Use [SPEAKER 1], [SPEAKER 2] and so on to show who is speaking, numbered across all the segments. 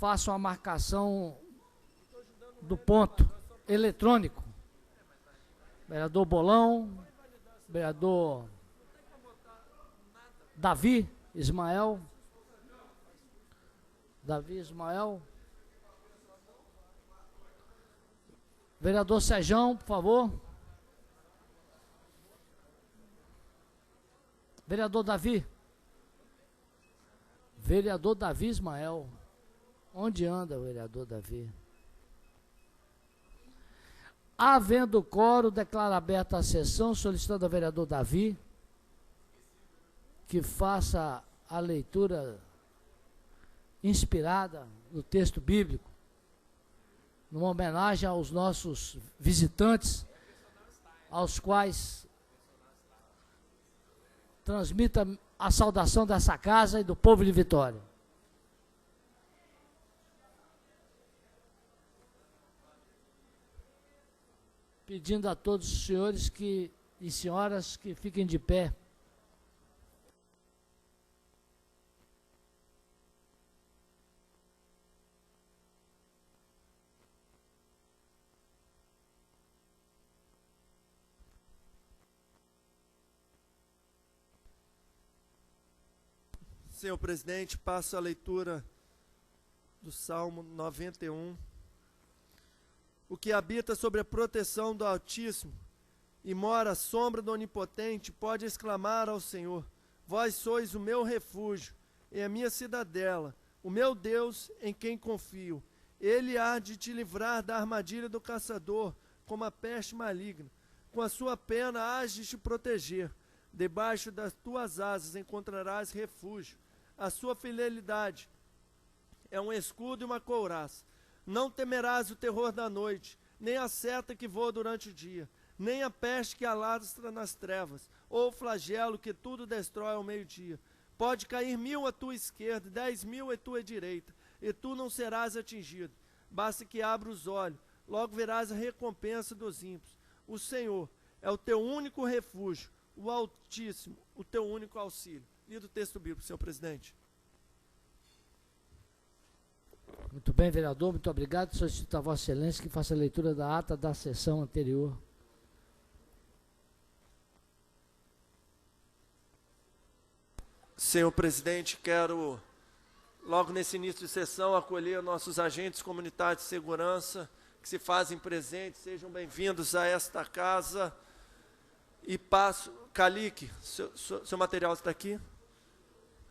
[SPEAKER 1] façam a marcação do ponto eletrônico. Vereador Bolão, vereador Davi Ismael, vereador Sejão, por favor. Vereador Davi Ismael, onde anda o vereador Davi? Havendo quórum, declaro aberta a sessão, solicitando ao vereador Davi que faça a leitura inspirada no texto bíblico, numa homenagem aos nossos visitantes, aos quais transmita a saudação dessa casa e do povo de Vitória. Pedindo a todos os senhores e senhoras que fiquem de pé.
[SPEAKER 2] Senhor presidente, passo a leitura do Salmo 91. O que habita sobre a proteção do Altíssimo e mora à sombra do Onipotente pode exclamar ao Senhor: vós sois o meu refúgio e a minha cidadela, o meu Deus em quem confio. Ele há de te livrar da armadilha do caçador, como a peste maligna. Com a sua pena hás de te proteger. Debaixo das tuas asas encontrarás refúgio. A sua fidelidade é um escudo e uma couraça. Não temerás o terror da noite, nem a seta que voa durante o dia, nem a peste que alastra nas trevas, ou o flagelo que tudo destrói ao meio-dia. Pode cair 1000 à tua esquerda, 10.000 à tua direita, e tu não serás atingido. Basta que abra os olhos, logo verás a recompensa dos ímpios. O Senhor é o teu único refúgio, o Altíssimo, o teu único auxílio. Lido o texto bíblico, senhor presidente.
[SPEAKER 1] Muito bem, vereador, muito obrigado. Solicito a Vossa Excelência que faça a leitura da ata da sessão anterior.
[SPEAKER 2] Senhor presidente, quero, logo nesse início de sessão, acolher nossos agentes comunitários de segurança que se fazem presentes. Sejam bem-vindos a esta casa. E passo, Calique, seu material está aqui?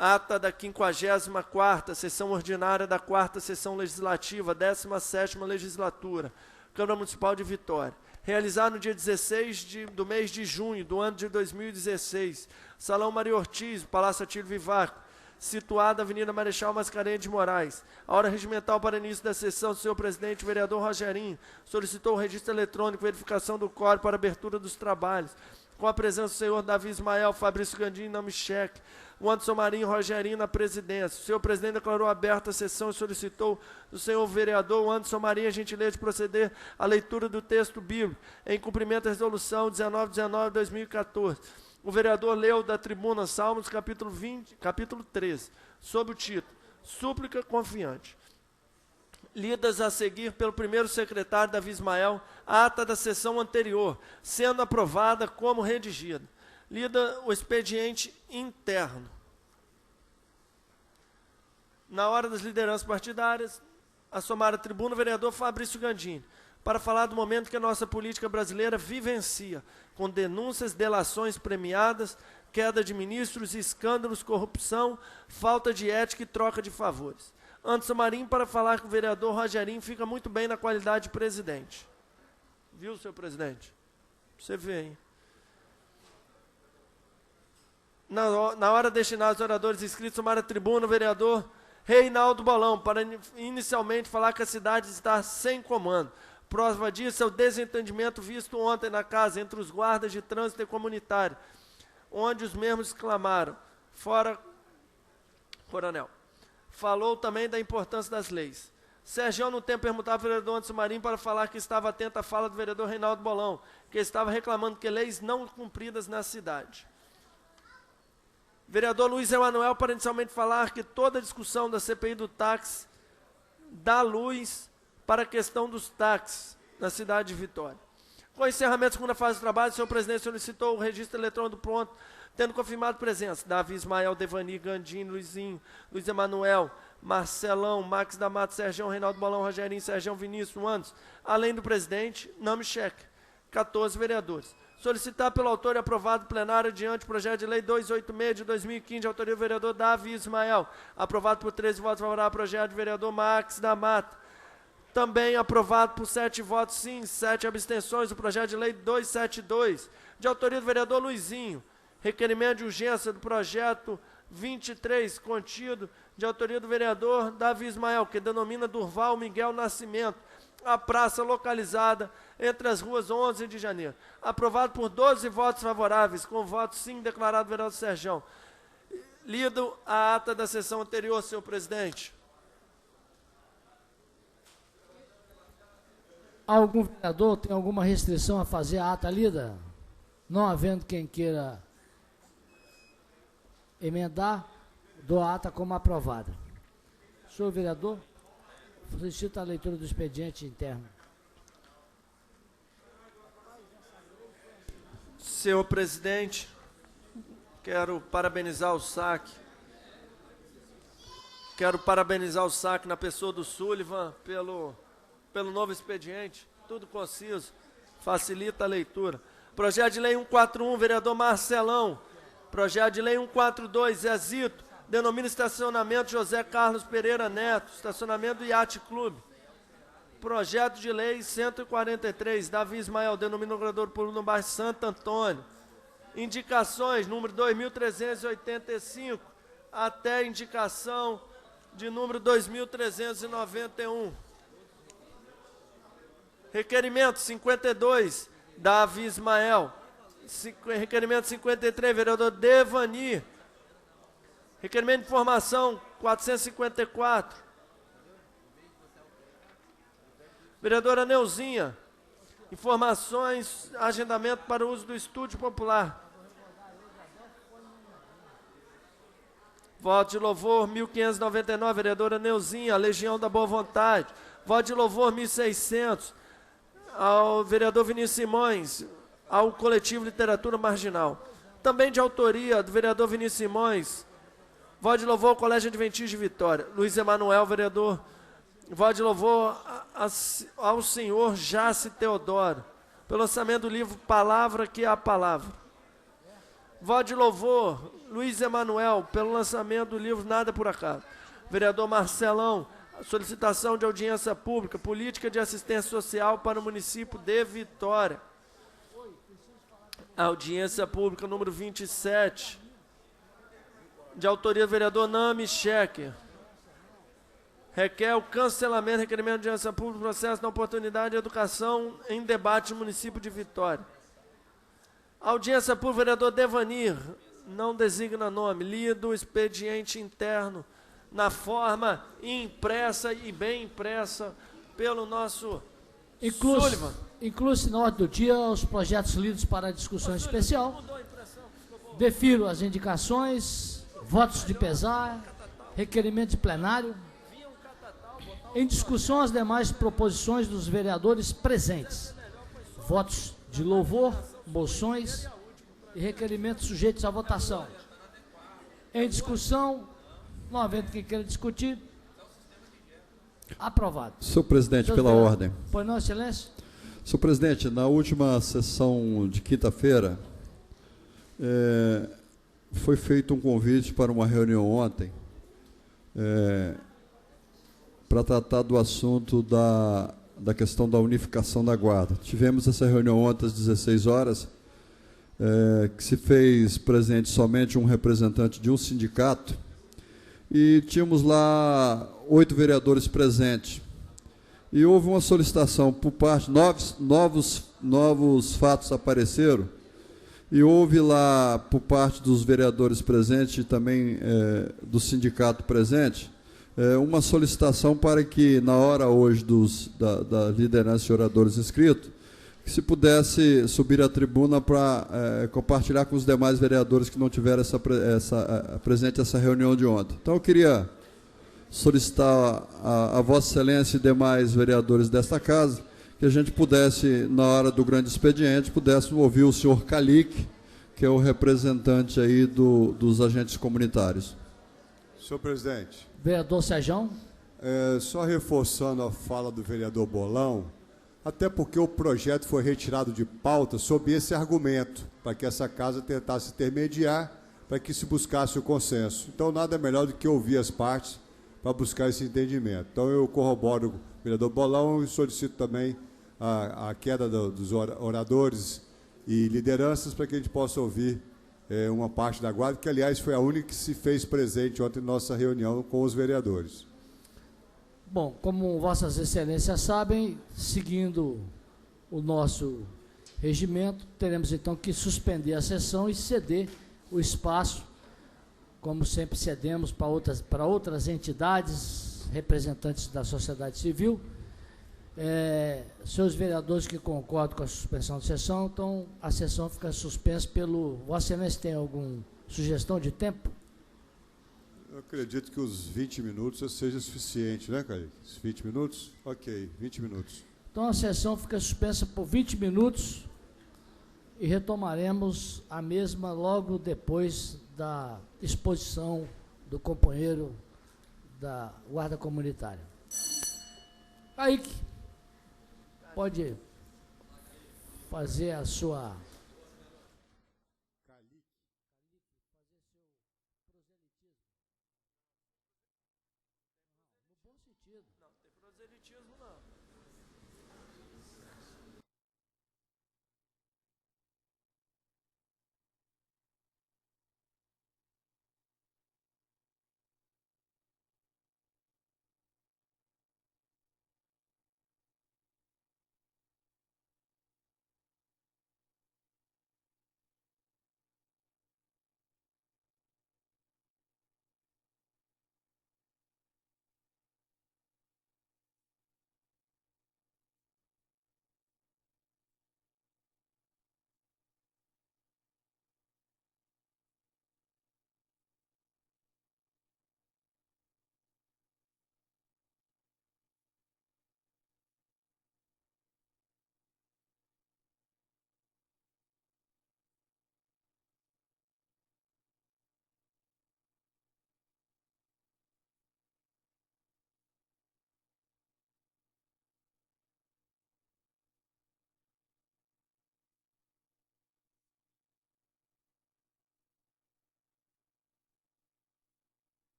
[SPEAKER 2] Ata da 54ª sessão ordinária da 4ª sessão legislativa, 17ª legislatura, Câmara Municipal de Vitória. Realizado no dia 16 do mês de junho do ano de 2016, Salão Maria Ortiz, Palácio Atílio Vivaco, situado na Avenida Marechal Mascarenhas de Moraes. A hora regimental para início da sessão, senhor presidente, o vereador Rogerinho solicitou o registro eletrônico, verificação do quórum para abertura dos trabalhos, com a presença do senhor Davi Ismael, Fabrício Gandini, não me cheque, o Anderson Marinho e Rogerinho na presidência. O senhor presidente declarou aberta a sessão e solicitou do senhor vereador Anderson Marinho a gentileza de proceder à leitura do texto bíblico, em cumprimento da resolução 1919/2014. O vereador leu da tribuna Salmos, capítulo 13, sob o título Súplica Confiante. Lidas a seguir pelo primeiro secretário Davi Ismael, a ata da sessão anterior, sendo aprovada como redigida. Lida o expediente interno. Na hora das lideranças partidárias, assomar a tribuna o vereador Fabrício Gandini, para falar do momento que a nossa política brasileira vivencia, com denúncias, delações premiadas, queda de ministros, escândalos, corrupção, falta de ética e troca de favores. Anderson Marinho para falar que o vereador Rogerinho fica muito bem na qualidade de presidente. Viu, senhor presidente? Você vê, hein? Na hora destinada aos oradores inscritos, tomar a tribuna o vereador Reinaldo Bolão, para inicialmente falar que a cidade está sem comando. Prova disso é o desentendimento visto ontem na casa entre os guardas de trânsito e comunitário, onde os mesmos clamaram, fora coronel. Falou também da importância das leis. Sérgio, no tempo, perguntava ao vereador Anderson Marinho para falar que estava atento à fala do vereador Reinaldo Bolão, que estava reclamando que leis não cumpridas na cidade. Vereador Luiz Emanuel, para inicialmente falar que toda a discussão da CPI do táxi dar luz para a questão dos táxis na cidade de Vitória. Com o encerramento da segunda fase do trabalho, o senhor presidente solicitou o registro eletrônico do pronto, tendo confirmado presença Davi, Ismael, Devani, Gandinho, Luizinho, Luiz Emanuel, Marcelão, Max da Mata, Sergião, Reinaldo Bolão, Rogerinho, Sergião, Vinícius, Anderson, além do presidente, nome cheque, 14 vereadores. Solicitar pelo autor e aprovado plenário adiante o projeto de lei 286 de 2015, de autoria do vereador Davi Ismael, aprovado por 13 votos favoráveis, projeto do vereador Max da Mata. Também aprovado por 7 votos sim, 7 abstenções, o projeto de lei 272, de autoria do vereador Luizinho. Requerimento de urgência do projeto 23, contido, de autoria do vereador Davi Ismael, que denomina Durval Miguel Nascimento, a praça localizada entre as ruas 11 de janeiro. Aprovado por 12 votos favoráveis, com voto sim declarado do vereador Sergião. Lido a ata da sessão anterior, senhor presidente.
[SPEAKER 1] Algum vereador tem alguma restrição a fazer a ata lida? Não havendo quem queira emendar, dou a ata como aprovada. Senhor vereador, solicito a leitura do expediente interno.
[SPEAKER 2] Senhor presidente, quero parabenizar o SAC. Quero parabenizar o SAC na pessoa do Sullivan pelo novo expediente, tudo conciso, facilita a leitura. Projeto de lei 141, vereador Marcelão. Projeto de lei 142, Zé Zito, denomina estacionamento José Carlos Pereira Neto, estacionamento do Yacht Clube. Projeto de lei 143, Davi Ismael, denomina o vereador público no bairro Santo Antônio. Indicações, número 2.385, até indicação de número 2.391. Requerimento 52, Davi Ismael. Requerimento 53, vereador Devani. Requerimento de informação 454. Vereadora Neuzinha. Informações, agendamento para o uso do estúdio popular. Voto de louvor 1599, vereadora Neuzinha, Legião da Boa Vontade. Voto de louvor 1600, ao vereador Vinícius Simões, ao coletivo Literatura Marginal. Também de autoria do vereador Vinícius Simões, voto de louvor ao Colégio Adventista de Vitória. Luiz Emanuel, vereador. Voto de louvor ao senhor Jace Teodoro, pelo lançamento do livro Palavra que é a Palavra. Voto de louvor, Luiz Emanuel, pelo lançamento do livro Nada por Acaso. Vereador Marcelão, solicitação de audiência pública, política de assistência social para o município de Vitória. Audiência pública número 27, de autoria do vereador Nami Cheque. Requer o cancelamento, requerimento de audiência pública, processo da oportunidade de educação em debate no município de Vitória. Audiência pública, vereador Devanir, não designa nome, lido o expediente interno na forma impressa e bem impressa pelo nosso Sullivan.
[SPEAKER 1] Inclui-se na ordem do dia os projetos lidos para a discussão especial. Defiro as indicações, votos de pesar, requerimento de plenário. Em discussão, as demais proposições dos vereadores presentes. Votos de louvor, moções e requerimentos sujeitos à votação. Em discussão, não havendo quem queira discutir, aprovado.
[SPEAKER 3] Senhor presidente, pela ordem.
[SPEAKER 1] Pois não, excelência?
[SPEAKER 3] Senhor presidente, na última sessão de quinta-feira, foi feito um convite para uma reunião ontem, para tratar do assunto da questão da unificação da guarda. Tivemos essa reunião ontem às 16 horas, que se fez presente somente um representante de um sindicato, e tínhamos lá 8 vereadores presentes. E houve uma solicitação por parte, novos fatos apareceram, e houve lá, por parte dos vereadores presentes e também do sindicato presente, uma solicitação para que, na hora hoje da liderança de oradores inscritos, que se pudesse subir à tribuna para compartilhar com os demais vereadores que não tiveram presente essa reunião de ontem. Então, eu queria solicitar a Vossa Excelência e demais vereadores desta casa que a gente pudesse, na hora do grande expediente, pudéssemos ouvir o senhor Calique, que é o representante aí dos agentes comunitários.
[SPEAKER 4] Senhor presidente.
[SPEAKER 1] Vereador Sérgio.
[SPEAKER 4] Só reforçando a fala do vereador Bolão, até porque o projeto foi retirado de pauta sob esse argumento, para que essa casa tentasse intermediar, para que se buscasse o consenso. Então, nada melhor do que ouvir as partes para buscar esse entendimento. Então, eu corroboro o vereador Bolão e solicito também a queda dos oradores e lideranças para que a gente possa ouvir uma parte da guarda, que, aliás, foi a única que se fez presente ontem na nossa reunião com os vereadores.
[SPEAKER 1] Bom, como Vossas Excelências sabem, seguindo o nosso regimento, teremos então que suspender a sessão e ceder o espaço, como sempre cedemos para outras entidades, representantes da sociedade civil. Senhores vereadores que concordam com a suspensão da sessão, então a sessão fica suspensa pelo... Vossa Excelência tem alguma sugestão de tempo?
[SPEAKER 4] Eu acredito que os 20 minutos seja suficiente, né, Caio? 20 minutos? Ok, 20 minutos.
[SPEAKER 1] Então a sessão fica suspensa por 20 minutos e retomaremos a mesma logo depois da exposição do companheiro da Guarda Comunitária. Kaique, pode fazer a sua...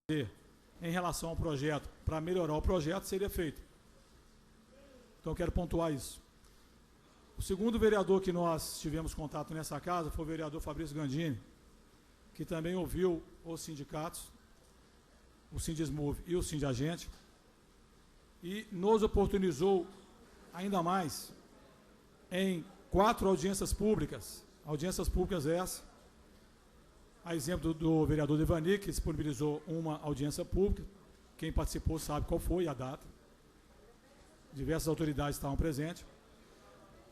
[SPEAKER 5] em relação ao projeto, para melhorar o projeto, seria feito. Então, eu quero pontuar isso. O segundo vereador que nós tivemos contato nessa casa foi o vereador Fabrício Gandini, que também ouviu os sindicatos, o Sindismove e o Sindagente, e nos oportunizou ainda mais em 4 audiências públicas essas, a exemplo do vereador Devani, que disponibilizou uma audiência pública, quem participou sabe qual foi a data, diversas autoridades estavam presentes,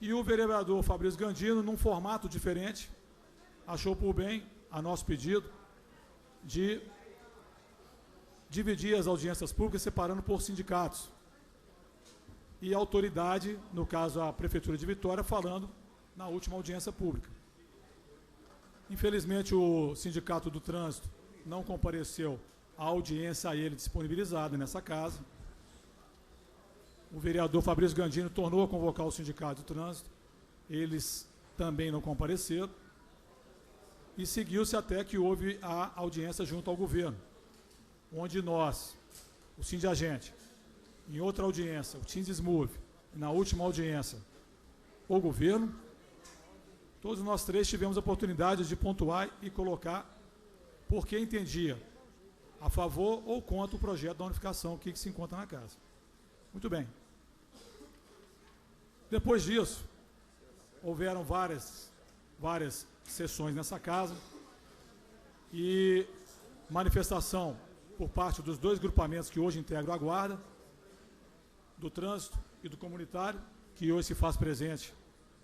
[SPEAKER 5] e o vereador Fabrício Gandino, num formato diferente, achou por bem, a nosso pedido, de dividir as audiências públicas separando por sindicatos, e a autoridade, no caso a Prefeitura de Vitória, falando na última audiência pública. Infelizmente, o Sindicato do Trânsito não compareceu à audiência a ele disponibilizada nessa casa. O vereador Fabrício Gandini tornou a convocar o Sindicato do Trânsito, eles também não compareceram, e seguiu-se até que houve a audiência junto ao governo, onde nós, o Sindagente, em outra audiência, o Sindismove, e na última audiência, o governo, todos nós 3 tivemos a oportunidade de pontuar e colocar por que entendia a favor ou contra o projeto da unificação que se encontra na casa. Muito bem. Depois disso, houveram várias sessões nessa casa e manifestação por parte dos 2 grupamentos que hoje integram a Guarda, do Trânsito e do Comunitário, que hoje se faz presente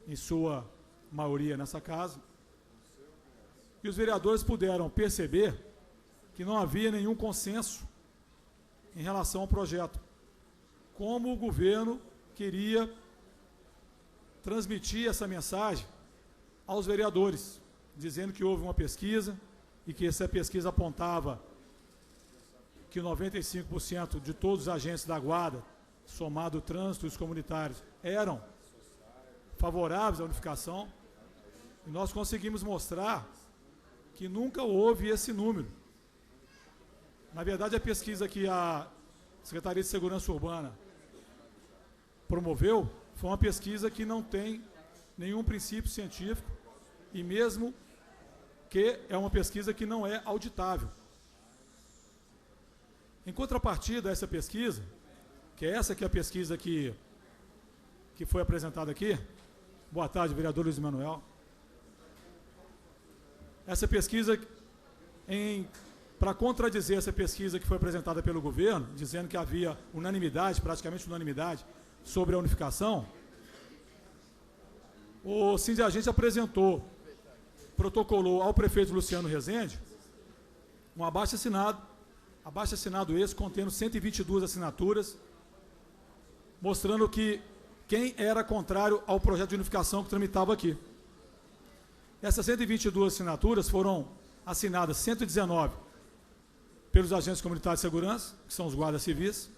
[SPEAKER 5] em sua maioria nessa casa. E os vereadores puderam perceber que não havia nenhum consenso em relação ao projeto. Como o governo queria transmitir essa mensagem aos vereadores, dizendo que houve uma pesquisa e que essa pesquisa apontava que 95% de todos os agentes da Guarda, somado o Trânsito e os comunitários, eram favoráveis à unificação, e nós conseguimos mostrar que nunca houve esse número. Na verdade, a pesquisa que a Secretaria de Segurança Urbana promoveu foi uma pesquisa que não tem nenhum princípio científico e mesmo que é uma pesquisa que não é auditável. Em contrapartida a essa pesquisa, que é essa que é a pesquisa que foi apresentada aqui, boa tarde, vereador Luiz Manuel. Essa pesquisa, para contradizer essa pesquisa que foi apresentada pelo governo, dizendo que havia unanimidade, praticamente unanimidade, sobre a unificação, o Sindagente protocolou ao prefeito Luciano Rezende um abaixo-assinado esse contendo 122 assinaturas, mostrando que quem era contrário ao projeto de unificação que tramitava aqui. Essas 122 assinaturas foram assinadas 119 pelos agentes comunitários de segurança, que são os guardas civis,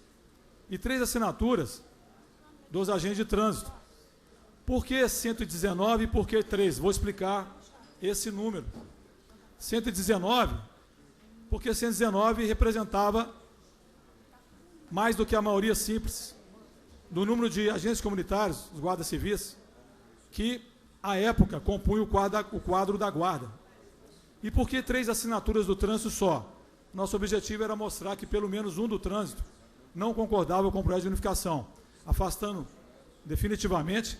[SPEAKER 5] e 3 assinaturas dos agentes de trânsito. Por que 119 e por que 3? Vou explicar esse número. 119, porque 119 representava mais do que a maioria simples do número de agentes comunitários, os guardas civis, que, à época, compunham o quadro da Guarda. E por que 3 assinaturas do trânsito só? Nosso objetivo era mostrar que pelo menos um do trânsito não concordava com o projeto de unificação, afastando definitivamente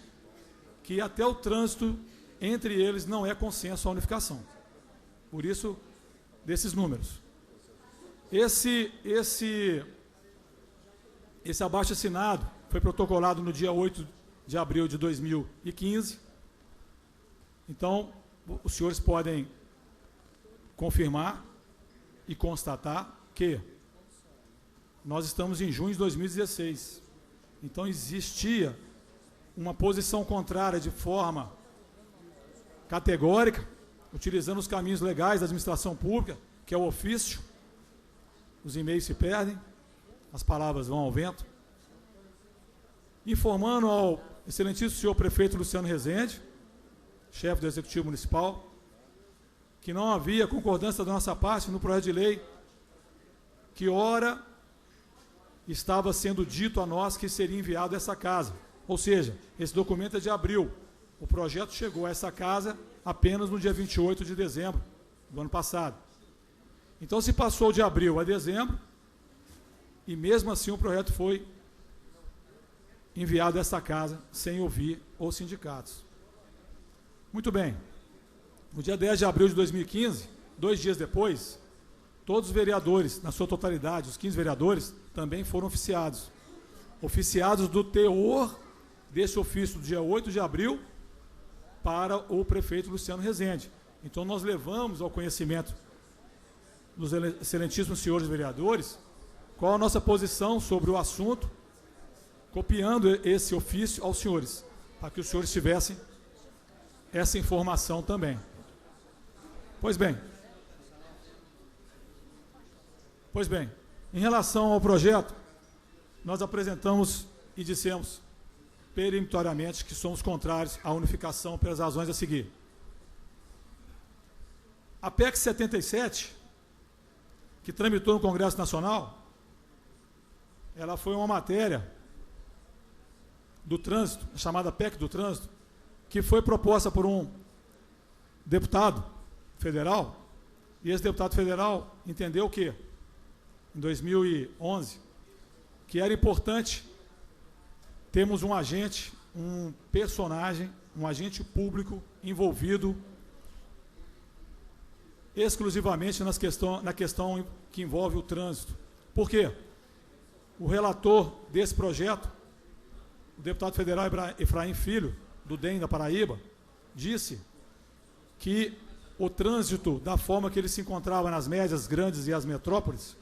[SPEAKER 5] que até o trânsito, entre eles, não é consenso à unificação. Por isso, desses números. Esse abaixo-assinado foi protocolado no dia 8 de abril de 2015. Então, os senhores podem confirmar e constatar que nós estamos em junho de 2016. Então, existia uma posição contrária de forma categórica, utilizando os caminhos legais da administração pública, que é o ofício. Os e-mails se perdem, as palavras vão ao vento. Informando ao excelentíssimo senhor prefeito Luciano Rezende, chefe do Executivo Municipal, que não havia concordância da nossa parte no projeto de lei que ora estava sendo dito a nós que seria enviado essa casa. Ou seja, esse documento é de abril. O projeto chegou a essa casa apenas no dia 28 de dezembro do ano passado. Então, se passou de abril a dezembro, e mesmo assim o projeto foi enviado a essa casa sem ouvir os sindicatos. Muito bem. No dia 10 de abril de 2015, 2 dias depois, todos os vereadores, na sua totalidade, os 15 vereadores, também foram oficiados. Oficiados do teor desse ofício do dia 8 de abril para o prefeito Luciano Rezende. Então, nós levamos ao conhecimento dos excelentíssimos senhores vereadores qual a nossa posição sobre o assunto, copiando esse ofício aos senhores, para que os senhores tivessem essa informação também. Pois bem, em relação ao projeto, nós apresentamos e dissemos peremptoriamente que somos contrários à unificação pelas razões a seguir. A PEC 77, que tramitou no Congresso Nacional, ela foi uma matéria do trânsito, chamada PEC do trânsito, que foi proposta por um deputado federal, e esse deputado federal entendeu que, em 2011, que era importante termos um agente, um personagem, um agente público envolvido exclusivamente na questão que envolve o trânsito. Por quê? O relator desse projeto, o deputado federal Efraim Filho, do DEM da Paraíba, disse que o trânsito, da forma que ele se encontrava nas médias grandes e as metrópoles,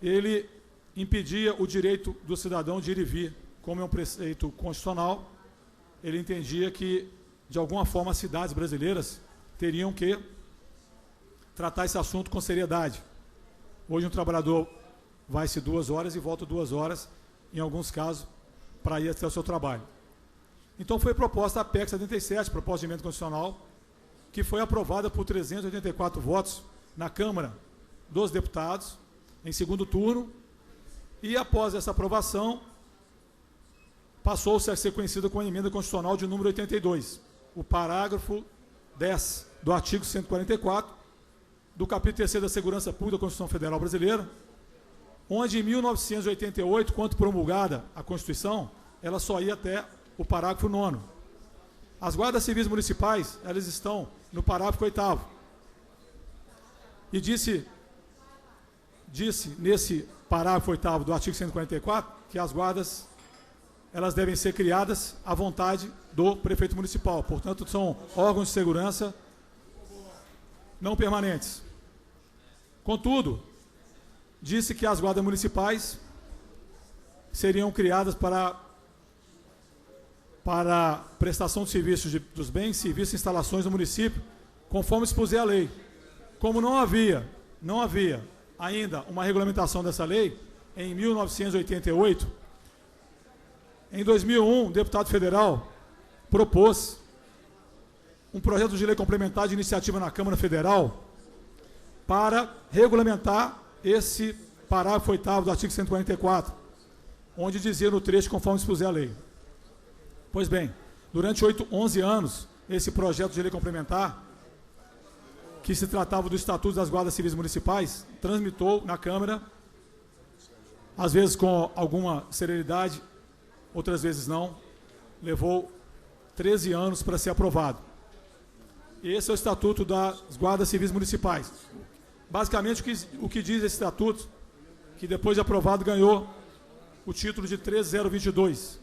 [SPEAKER 5] ele impedia o direito do cidadão de ir e vir. Como é um preceito constitucional, ele entendia que, de alguma forma, as cidades brasileiras teriam que tratar esse assunto com seriedade. Hoje, um trabalhador vai-se 2 horas e volta 2 horas, em alguns casos, para ir até o seu trabalho. Então, foi proposta a PEC 77, proposta de emenda constitucional, que foi aprovada por 384 votos na Câmara dos Deputados, em segundo turno, e após essa aprovação, passou-se a ser conhecida como a emenda constitucional de número 82, o parágrafo 10 do artigo 144, do capítulo 3º da Segurança Pública da Constituição Federal Brasileira, onde em 1988, quando promulgada a Constituição, ela só ia até o parágrafo 9º. As guardas civis municipais, elas estão no parágrafo 8º. E disse nesse parágrafo 8º do artigo 144 que as guardas, elas devem ser criadas à vontade do prefeito municipal. Portanto, são órgãos de segurança não permanentes. Contudo, disse que as guardas municipais seriam criadas para prestação de serviços dos bens, serviços e instalações do município, conforme expuser a lei. Como não havia ainda uma regulamentação dessa lei, em 1988, em 2001, o deputado federal propôs um projeto de lei complementar de iniciativa na Câmara Federal para regulamentar esse parágrafo 8º do artigo 144, onde dizia no trecho conforme expuser a lei. Pois bem, durante 11 anos, esse projeto de lei complementar, que se tratava do Estatuto das Guardas Civis Municipais, transmitou na Câmara, às vezes com alguma celeridade, outras vezes não, levou 13 anos para ser aprovado. Esse é o Estatuto das Guardas Civis Municipais. Basicamente, o que diz esse Estatuto, que depois de aprovado ganhou o título de 13022,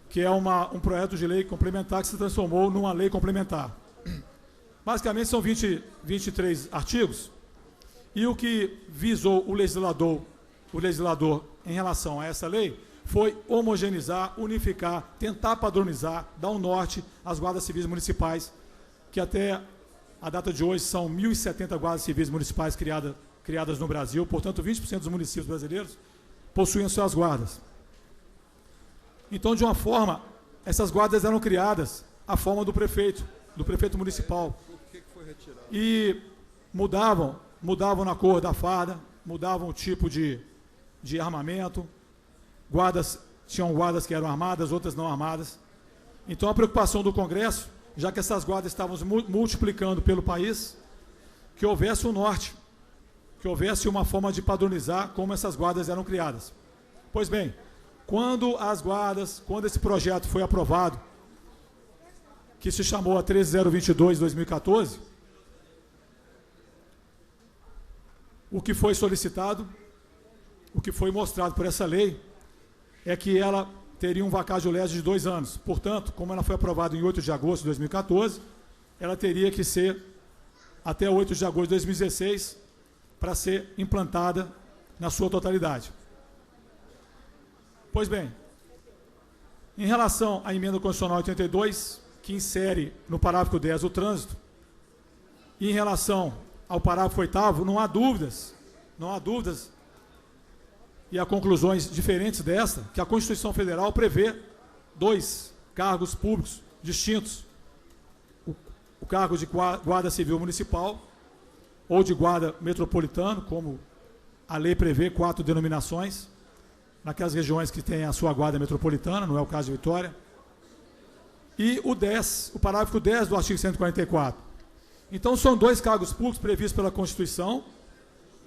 [SPEAKER 5] que é um projeto de lei complementar que se transformou numa lei complementar. Basicamente, são 23 artigos, e o que visou o legislador em relação a essa lei foi homogeneizar, unificar, tentar padronizar, dar um norte às guardas civis municipais, que até a data de hoje são 1.070 guardas civis municipais criadas no Brasil, portanto 20% dos municípios brasileiros possuem suas guardas. Então, de uma forma, essas guardas eram criadas à forma do prefeito municipal. E mudavam mudavam na cor da farda, mudavam o tipo de armamento, tinham guardas que eram armadas, outras não armadas. Então a preocupação do Congresso, já que essas guardas estavam multiplicando pelo país, que houvesse um norte, que houvesse uma forma de padronizar como essas guardas eram criadas. Pois bem, quando esse projeto foi aprovado, que se chamou a 13022 de 2014, o que foi solicitado, o que foi mostrado por essa lei, é que ela teria um vacatio legis de 2 anos. Portanto, como ela foi aprovada em 8 de agosto de 2014, ela teria que ser até 8 de agosto de 2016 para ser implantada na sua totalidade. Pois bem, em relação à emenda constitucional 82, que insere no parágrafo 10 o trânsito, e em relação ao parágrafo 8º, não há dúvidas, e há conclusões diferentes desta, que a Constituição Federal prevê 2 cargos públicos distintos. O cargo de guarda civil municipal ou de guarda metropolitano, como a lei prevê 4 denominações, naquelas regiões que têm a sua guarda metropolitana, não é o caso de Vitória, e o parágrafo 10 do artigo 144. Então, são 2 cargos públicos previstos pela Constituição,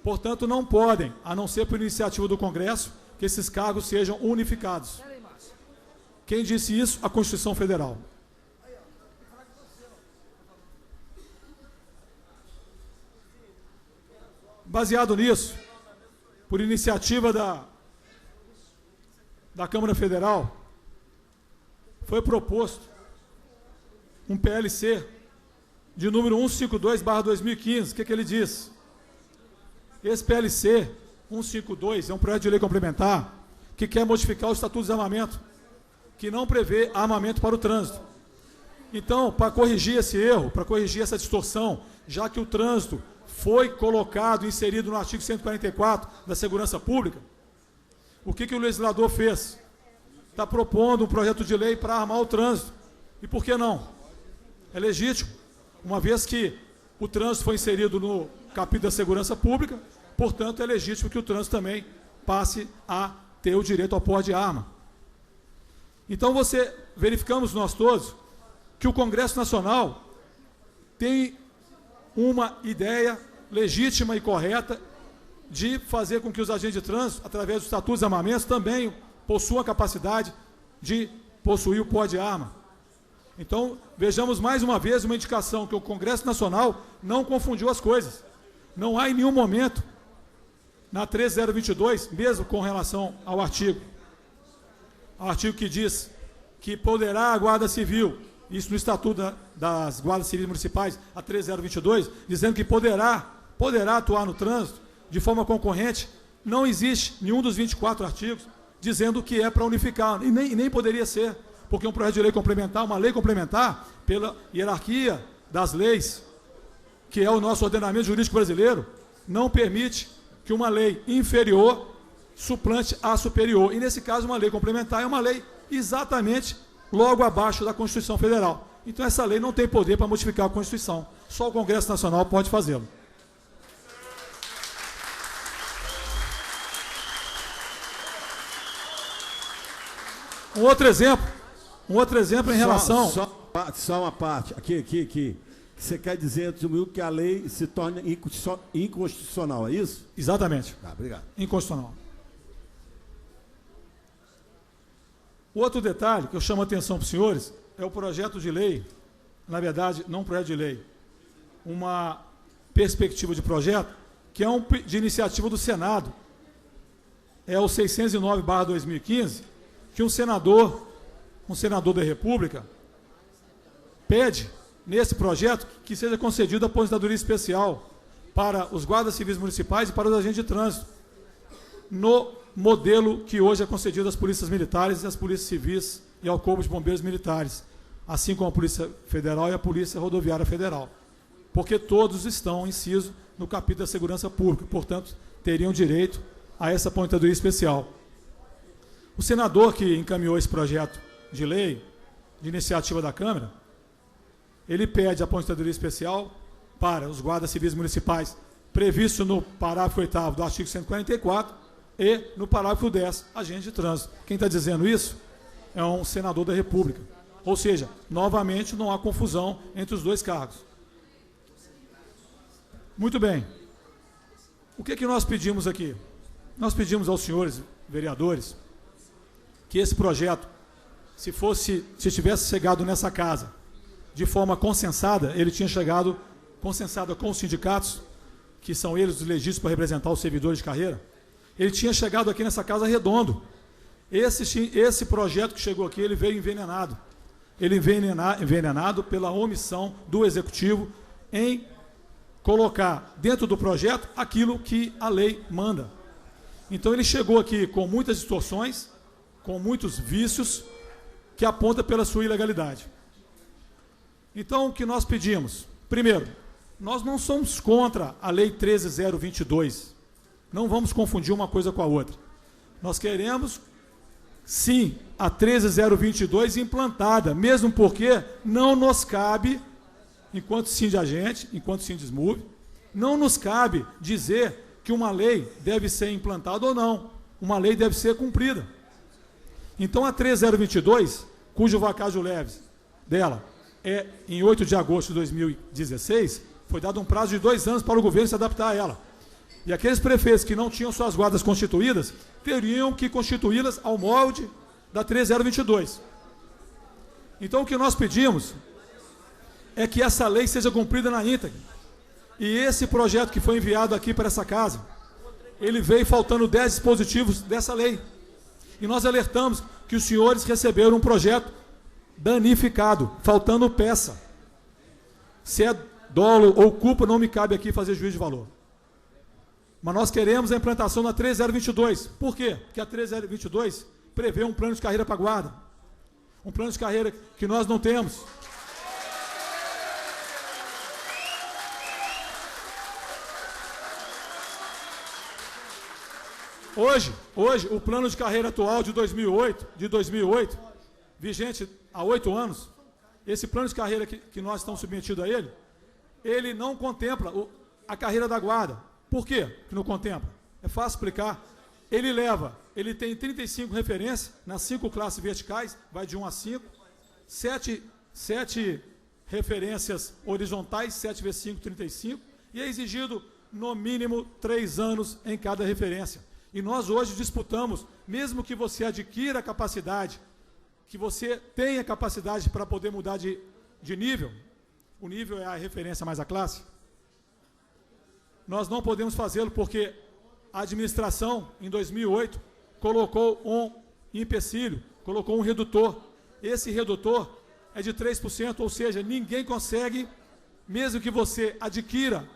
[SPEAKER 5] portanto, não podem, a não ser por iniciativa do Congresso, que esses cargos sejam unificados. Quem disse isso? A Constituição Federal. Baseado nisso, por iniciativa da Câmara Federal, foi proposto um PLC de número 152/2015. O que ele diz? Esse PLC 152 é um projeto de lei complementar que quer modificar o Estatuto de Desarmamento, que não prevê armamento para o trânsito. Então, para corrigir esse erro, para corrigir essa distorção, já que o trânsito foi colocado, inserido no artigo 144 da Segurança Pública, o que o legislador fez? Está propondo um projeto de lei para armar o trânsito. E por que não? É legítimo, uma vez que o trânsito foi inserido no capítulo da Segurança Pública, portanto, é legítimo que o trânsito também passe a ter o direito ao porte de arma. Então, verificamos nós todos que o Congresso Nacional tem uma ideia legítima e correta de fazer com que os agentes de trânsito, através dos estatutos de armamentos, também possuam a capacidade de possuir o porte de arma. Então, vejamos mais uma vez uma indicação que o Congresso Nacional não confundiu as coisas. Não há em nenhum momento, na 13022, mesmo com relação ao artigo que diz que poderá a Guarda Civil, isso no Estatuto das Guardas Civis Municipais, a 13022, dizendo que poderá atuar no trânsito de forma concorrente, não existe nenhum dos 24 artigos dizendo que é para unificar, e nem poderia ser, porque um projeto de lei complementar, uma lei complementar, pela hierarquia das leis, que é o nosso ordenamento jurídico brasileiro, não permite que uma lei inferior suplante a superior. E, nesse caso, uma lei complementar é uma lei exatamente logo abaixo da Constituição Federal. Então, essa lei não tem poder para modificar a Constituição. Só o Congresso Nacional pode fazê-lo. Um outro exemplo em relação...
[SPEAKER 6] Só uma parte. Aqui. Você quer dizer, Zumil, que a lei se torna inconstitucional, é isso?
[SPEAKER 5] Exatamente.
[SPEAKER 6] Tá, obrigado.
[SPEAKER 5] Inconstitucional. Outro detalhe que eu chamo a atenção para os senhores é o projeto de lei, na verdade, não um projeto de lei, uma perspectiva de projeto, que é de iniciativa do Senado. É o 609/2015, que um senador da República pede, nesse projeto, que seja concedida a aposentadoria especial para os guardas civis municipais e para os agentes de trânsito, no modelo que hoje é concedido às polícias militares e às polícias civis e ao Corpo de Bombeiros Militares, assim como a Polícia Federal e a Polícia Rodoviária Federal, porque todos estão incisos no capítulo da Segurança Pública, portanto, teriam direito a essa aposentadoria especial. O senador que encaminhou esse projeto de lei, de iniciativa da Câmara, ele pede a aposentadoria especial para os guardas civis municipais previsto no parágrafo 8º do artigo 144 e no parágrafo 10, agente de trânsito. Quem está dizendo isso é um senador da República. Ou seja, novamente não há confusão entre os dois cargos. Muito bem. O que nós pedimos aqui? Nós pedimos aos senhores vereadores que esse projeto, se tivesse chegado nessa casa de forma consensada, ele tinha chegado consensada com os sindicatos, que são eles os legítimos para representar os servidores de carreira, ele tinha chegado aqui nessa casa redondo. Esse projeto que chegou aqui, ele veio envenenado. Ele envenenado pela omissão do Executivo em colocar dentro do projeto aquilo que a lei manda. Então ele chegou aqui com muitas distorções, com muitos vícios, que aponta pela sua ilegalidade. Então o que nós pedimos? Primeiro, nós não somos contra a Lei 13.022. Não vamos confundir uma coisa com a outra. Nós queremos, sim, a 13.022 implantada, mesmo porque não nos cabe, enquanto sindagente, enquanto sindismove, não nos cabe dizer que uma lei deve ser implantada ou não. Uma lei deve ser cumprida. Então a 13.022, cujo vacácio leves dela é em 8 de agosto de 2016, foi dado um prazo de 2 anos para o governo se adaptar a ela. E aqueles prefeitos que não tinham suas guardas constituídas, teriam que constituí-las ao molde da 13.022. Então o que nós pedimos é que essa lei seja cumprida na íntegra. E esse projeto que foi enviado aqui para essa casa, ele veio faltando 10 dispositivos dessa lei. E nós alertamos que os senhores receberam um projeto danificado, faltando peça. Se é dolo ou culpa, não me cabe aqui fazer juízo de valor. Mas nós queremos a implantação da 13.022. Por quê? Porque a 13.022 prevê um plano de carreira para a guarda. Um plano de carreira que nós não temos. Hoje, o plano de carreira atual de 2008, vigente há 8 anos, esse plano de carreira que nós estamos submetidos a ele não contempla a carreira da guarda. Por quê que não contempla? É fácil explicar. Ele tem 35 referências nas 5 classes verticais, vai de 1 a 5, 7 referências horizontais, 7 vezes 5, 35, e é exigido no mínimo 3 anos em cada referência. E nós hoje disputamos, mesmo que você adquira a capacidade, que você tenha capacidade para poder mudar de nível, o nível é a referência mais a classe, nós não podemos fazê-lo porque a administração, em 2008, colocou um empecilho, colocou um redutor. Esse redutor é de 3%, ou seja, ninguém consegue, mesmo que você adquira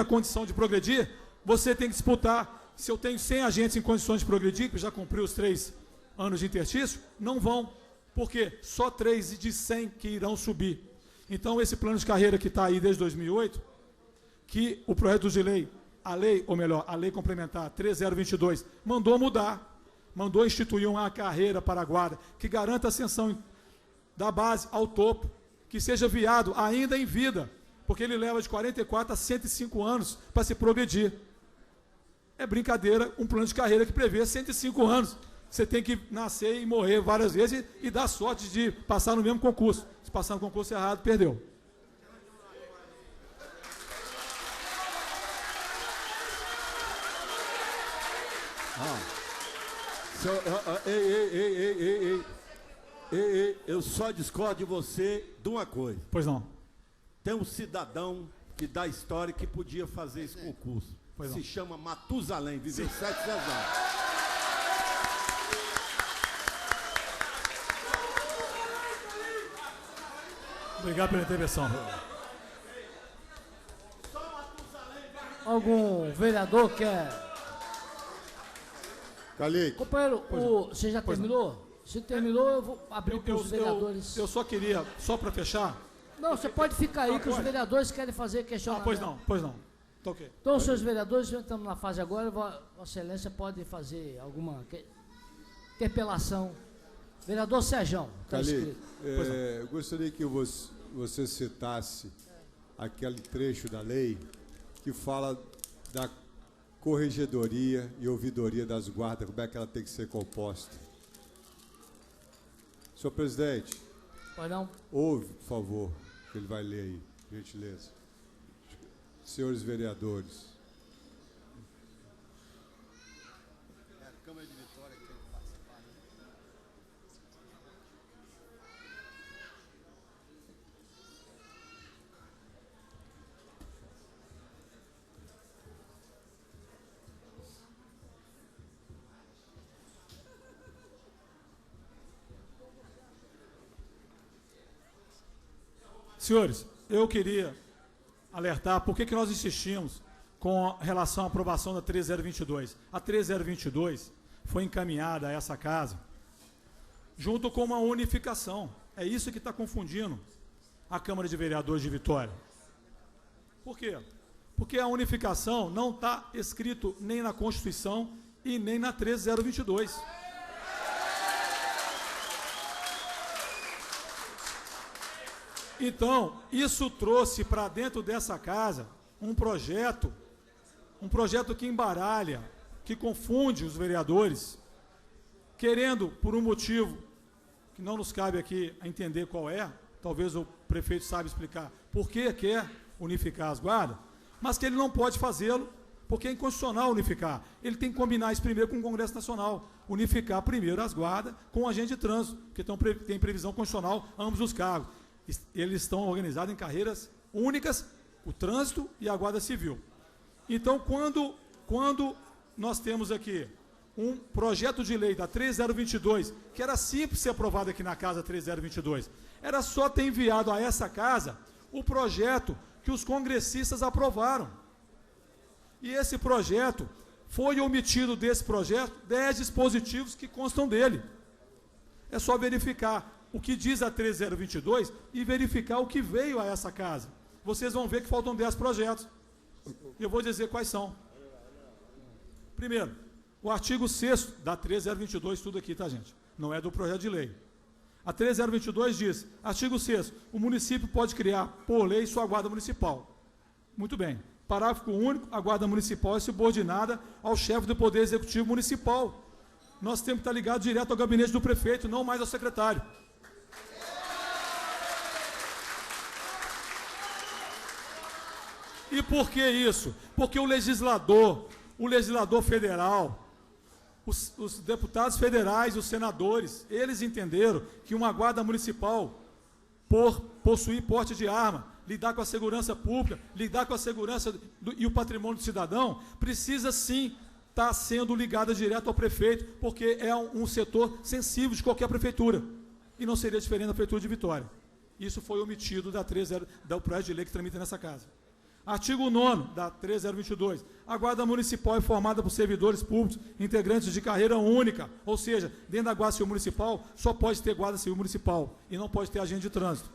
[SPEAKER 5] a condição de progredir, você tem que disputar. Se eu tenho 100 agentes em condições de progredir, que já cumpriu os 3 anos de interstício, não vão, porque só 3 de 100 que irão subir. Então, esse plano de carreira que está aí desde 2008, que o projeto de lei, a lei complementar 13.022, mandou mudar, mandou instituir uma carreira para a guarda, que garanta a ascensão da base ao topo, que seja viado ainda em vida, porque ele leva de 44 a 105 anos para se progredir. É brincadeira um plano de carreira que prevê 105 anos. Você tem que nascer e morrer várias vezes e dar sorte de passar no mesmo concurso. Se passar no concurso errado, perdeu.
[SPEAKER 6] Eu só discordo de você de uma coisa.
[SPEAKER 5] Pois não.
[SPEAKER 6] Tem um cidadão que dá história que podia fazer esse concurso. Se chama Matusalém, viveu 700 anos.
[SPEAKER 5] Obrigado pela intervenção.
[SPEAKER 1] Algum vereador quer...
[SPEAKER 4] Calique.
[SPEAKER 1] Companheiro, você já terminou? Se terminou, eu vou abrir para os vereadores.
[SPEAKER 5] Eu só queria, só para fechar...
[SPEAKER 1] Não, você pode ficar aí, que os vereadores querem fazer questionamento.
[SPEAKER 5] Pois não. Tá ok.
[SPEAKER 1] Então, senhores vereadores, já estamos na fase agora, Vossa Excelência pode fazer alguma interpelação. Vereador Serjão, está
[SPEAKER 4] Calique,
[SPEAKER 1] escrito.
[SPEAKER 4] gostaria que você citasse aquele trecho da lei que fala da corregedoria e ouvidoria das guardas, como é que ela tem que ser composta. Senhor presidente,
[SPEAKER 1] Perdão.
[SPEAKER 4] ouve, por favor, que ele vai ler aí, gentileza. Senhores vereadores.
[SPEAKER 5] Senhores, eu queria alertar por que nós insistimos com relação à aprovação da 13022. A 13022 foi encaminhada a essa casa junto com uma unificação. É isso que está confundindo a Câmara de Vereadores de Vitória. Por quê? Porque a unificação não está escrito nem na Constituição e nem na 13022. Então, isso trouxe para dentro dessa casa um projeto que embaralha, que confunde os vereadores, querendo, por um motivo que não nos cabe aqui a entender qual é, talvez o prefeito saiba explicar por que quer unificar as guardas, mas que ele não pode fazê-lo, porque é inconstitucional unificar. Ele tem que combinar isso primeiro com o Congresso Nacional, unificar primeiro as guardas com o agente de trânsito, que tem previsão constitucional ambos os cargos. Eles estão organizados em carreiras únicas, o trânsito e a guarda civil. Então, quando nós temos aqui um projeto de lei da 13022, que era simples ser aprovado aqui na casa 13022, era só ter enviado a essa casa o projeto que os congressistas aprovaram. E esse projeto, foi omitido desse projeto 10 dispositivos que constam dele. É só verificar o que diz a 13022 e verificar o que veio a essa casa. Vocês vão ver que faltam 10 projetos. Eu vou dizer quais são. Primeiro, o artigo 6º da 13022, tudo aqui, tá, gente? Não é do projeto de lei. A 13022 diz, artigo 6º, o município pode criar, por lei, sua guarda municipal. Muito bem. Parágrafo único, a guarda municipal é subordinada ao chefe do Poder Executivo Municipal. Nós temos que estar ligados direto ao gabinete do prefeito, não mais ao secretário. E por que isso? Porque o legislador federal, os deputados federais, os senadores, eles entenderam que uma guarda municipal, por possuir porte de arma, lidar com a segurança pública, lidar com a segurança e o patrimônio do cidadão, precisa sim estar sendo ligada direto ao prefeito, porque é um setor sensível de qualquer prefeitura. E não seria diferente da prefeitura de Vitória. Isso foi omitido do projeto de lei que tramita nessa casa. Artigo 9º da 13022. A guarda municipal é formada por servidores públicos, integrantes de carreira única, ou seja, dentro da guarda civil municipal, só pode ter guarda civil municipal e não pode ter agente de trânsito.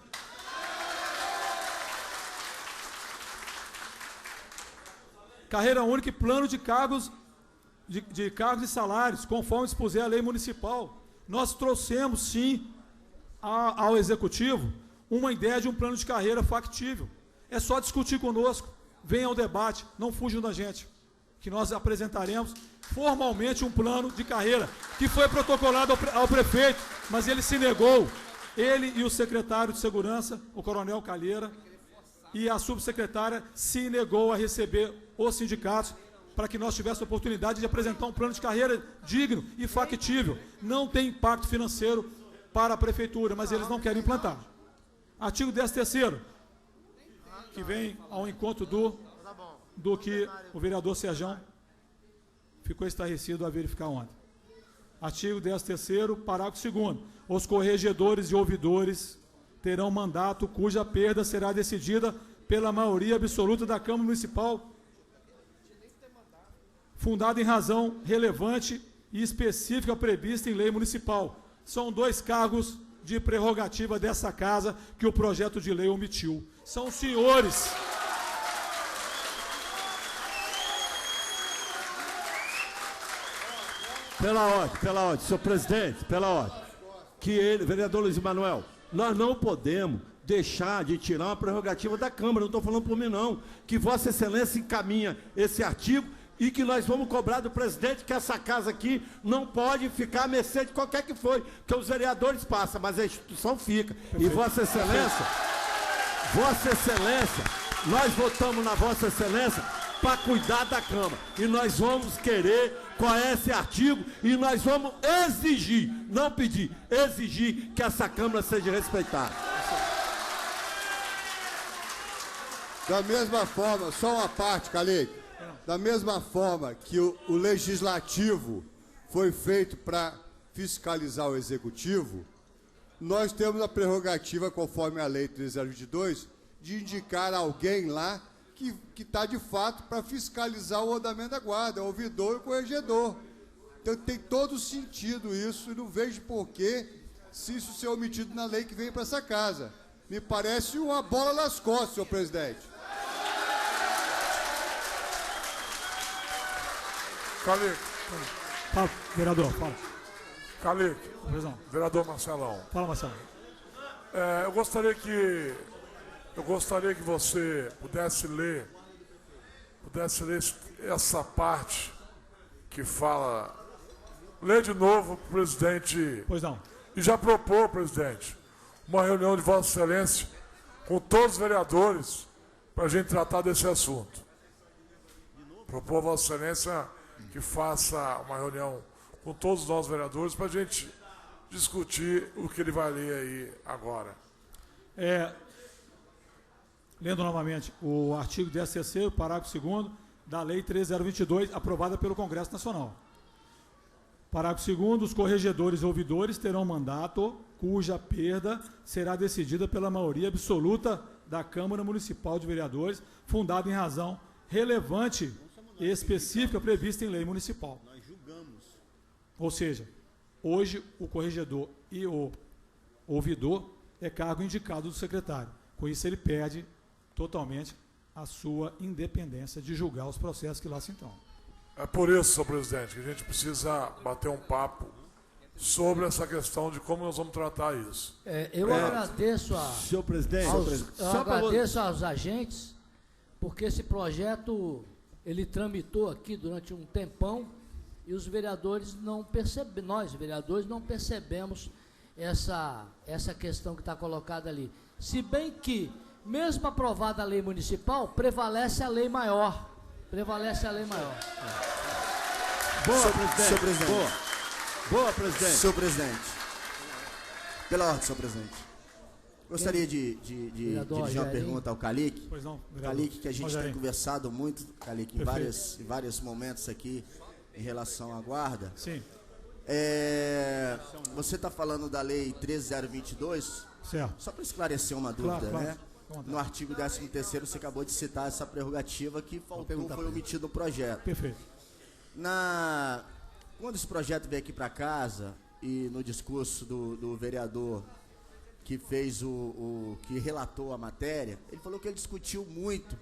[SPEAKER 5] Carreira única e plano de cargos de cargos e salários, conforme dispuser a lei municipal. Nós trouxemos, sim, ao Executivo uma ideia de um plano de carreira factível. É só discutir conosco, venham ao debate, não fujam da gente, que nós apresentaremos formalmente um plano de carreira, que foi protocolado ao prefeito, mas ele se negou, ele e o secretário de Segurança, o coronel Calheira, e a subsecretária se negou a receber os sindicatos para que nós tivéssemos a oportunidade de apresentar um plano de carreira digno e factível. Não tem impacto financeiro para a prefeitura, mas eles não querem implantar. Artigo 13º, que vem ao encontro do que o vereador Serjão ficou estarrecido a verificar ontem. Artigo 13º, parágrafo 2º. Os corregedores e ouvidores terão mandato cuja perda será decidida pela maioria absoluta da Câmara Municipal, fundada em razão relevante e específica prevista em lei municipal. São 2 cargos de prerrogativa dessa casa que o projeto de lei omitiu. São os senhores.
[SPEAKER 6] Pela ordem, senhor presidente, pela ordem. Que ele, vereador Luiz Manuel, nós não podemos deixar de tirar uma prerrogativa da Câmara, não estou falando por mim não, que Vossa Excelência encaminha esse artigo e que nós vamos cobrar do presidente que essa casa aqui não pode ficar à mercê de qualquer que foi, porque os vereadores passam, mas a instituição fica. Perfeito. E Vossa Excelência, nós votamos na Vossa Excelência para cuidar da Câmara. E nós vamos querer qual é esse artigo e nós vamos exigir, não pedir, exigir que essa Câmara seja respeitada.
[SPEAKER 4] Da mesma forma, só uma parte, Calique, da mesma forma que o Legislativo foi feito para fiscalizar o Executivo, nós temos a prerrogativa, conforme a Lei 3022, de indicar alguém lá que está de fato para fiscalizar o andamento da guarda, o ouvidor e o corregedor. Então tem todo sentido isso, e não vejo porquê se isso ser omitido na lei que vem para essa casa. Me parece uma bola nas costas, senhor presidente.
[SPEAKER 7] Calique.
[SPEAKER 5] Fala, vereador, fala.
[SPEAKER 7] Calique. Vereador Marcelão.
[SPEAKER 5] Fala, Marcelo.
[SPEAKER 7] Eu gostaria que você pudesse ler essa parte que fala. Lê de novo, presidente.
[SPEAKER 5] Pois não.
[SPEAKER 7] E já propôs, presidente, uma reunião de Vossa Excelência com todos os vereadores para a gente tratar desse assunto. Propôs a Vossa Excelência que faça uma reunião com todos os nossos vereadores para a gente discutir o que ele vai ler aí agora.
[SPEAKER 5] Lendo novamente o artigo 13º, parágrafo 2º da Lei 3022, aprovada pelo Congresso Nacional. Parágrafo 2º, os corregedores e ouvidores terão mandato cuja perda será decidida pela maioria absoluta da Câmara Municipal de Vereadores, fundada em razão relevante e específica prevista em lei municipal.
[SPEAKER 6] Nós julgamos.
[SPEAKER 5] Ou seja, hoje o corregedor e o ouvidor é cargo indicado do secretário. Com isso ele perde totalmente a sua independência de julgar os processos que lá se entrão.
[SPEAKER 7] É por isso, senhor presidente, que a gente precisa bater um papo sobre essa questão de como nós vamos tratar isso.
[SPEAKER 1] Eu agradeço
[SPEAKER 6] senhor presidente,
[SPEAKER 1] aos agentes, porque esse projeto ele tramitou aqui durante um tempão e os vereadores não percebem, nós vereadores não percebemos essa questão que está colocada ali. Se bem que, mesmo aprovada a lei municipal, prevalece a lei maior. Prevalece a lei maior.
[SPEAKER 6] Boa, presidente.
[SPEAKER 8] Senhor presidente.
[SPEAKER 6] Boa, presidente.
[SPEAKER 8] Senhor presidente. Pela ordem, senhor presidente. Gostaria de dirigir uma pergunta ao Calique.
[SPEAKER 5] Pois não,
[SPEAKER 8] Calique, que a gente tem conversado muito, Calique, em vários momentos aqui em relação à guarda.
[SPEAKER 5] Sim.
[SPEAKER 8] Você está falando da Lei 13022?
[SPEAKER 5] Certo.
[SPEAKER 8] Só para esclarecer uma dúvida,
[SPEAKER 5] claro.
[SPEAKER 8] né? No artigo 13º, você acabou de citar essa prerrogativa que faltou, foi omitido no projeto.
[SPEAKER 5] Perfeito.
[SPEAKER 8] Quando esse projeto veio aqui para casa, e no discurso do vereador que fez que relatou a matéria, ele falou que ele discutiu muito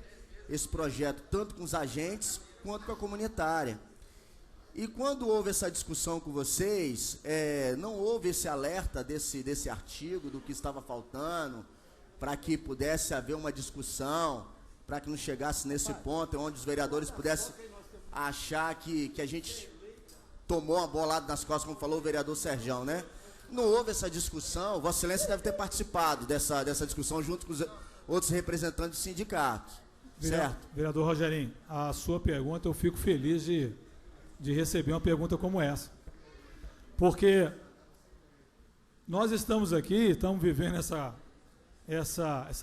[SPEAKER 8] esse projeto, tanto com os agentes quanto com a comunitária. E quando houve essa discussão com vocês, não houve esse alerta desse artigo, do que estava faltando, para que pudesse haver uma discussão, para que não chegasse nesse ponto onde os vereadores pudessem achar que a gente tomou uma bolada nas costas, como falou o vereador Serjão, né? Não houve essa discussão. Vossa Excelência deve ter participado dessa discussão junto com os outros representantes do sindicato. Certo?
[SPEAKER 5] Vereador Rogerinho, a sua pergunta, eu fico feliz de receber uma pergunta como essa. Porque nós estamos aqui, estamos vivendo essa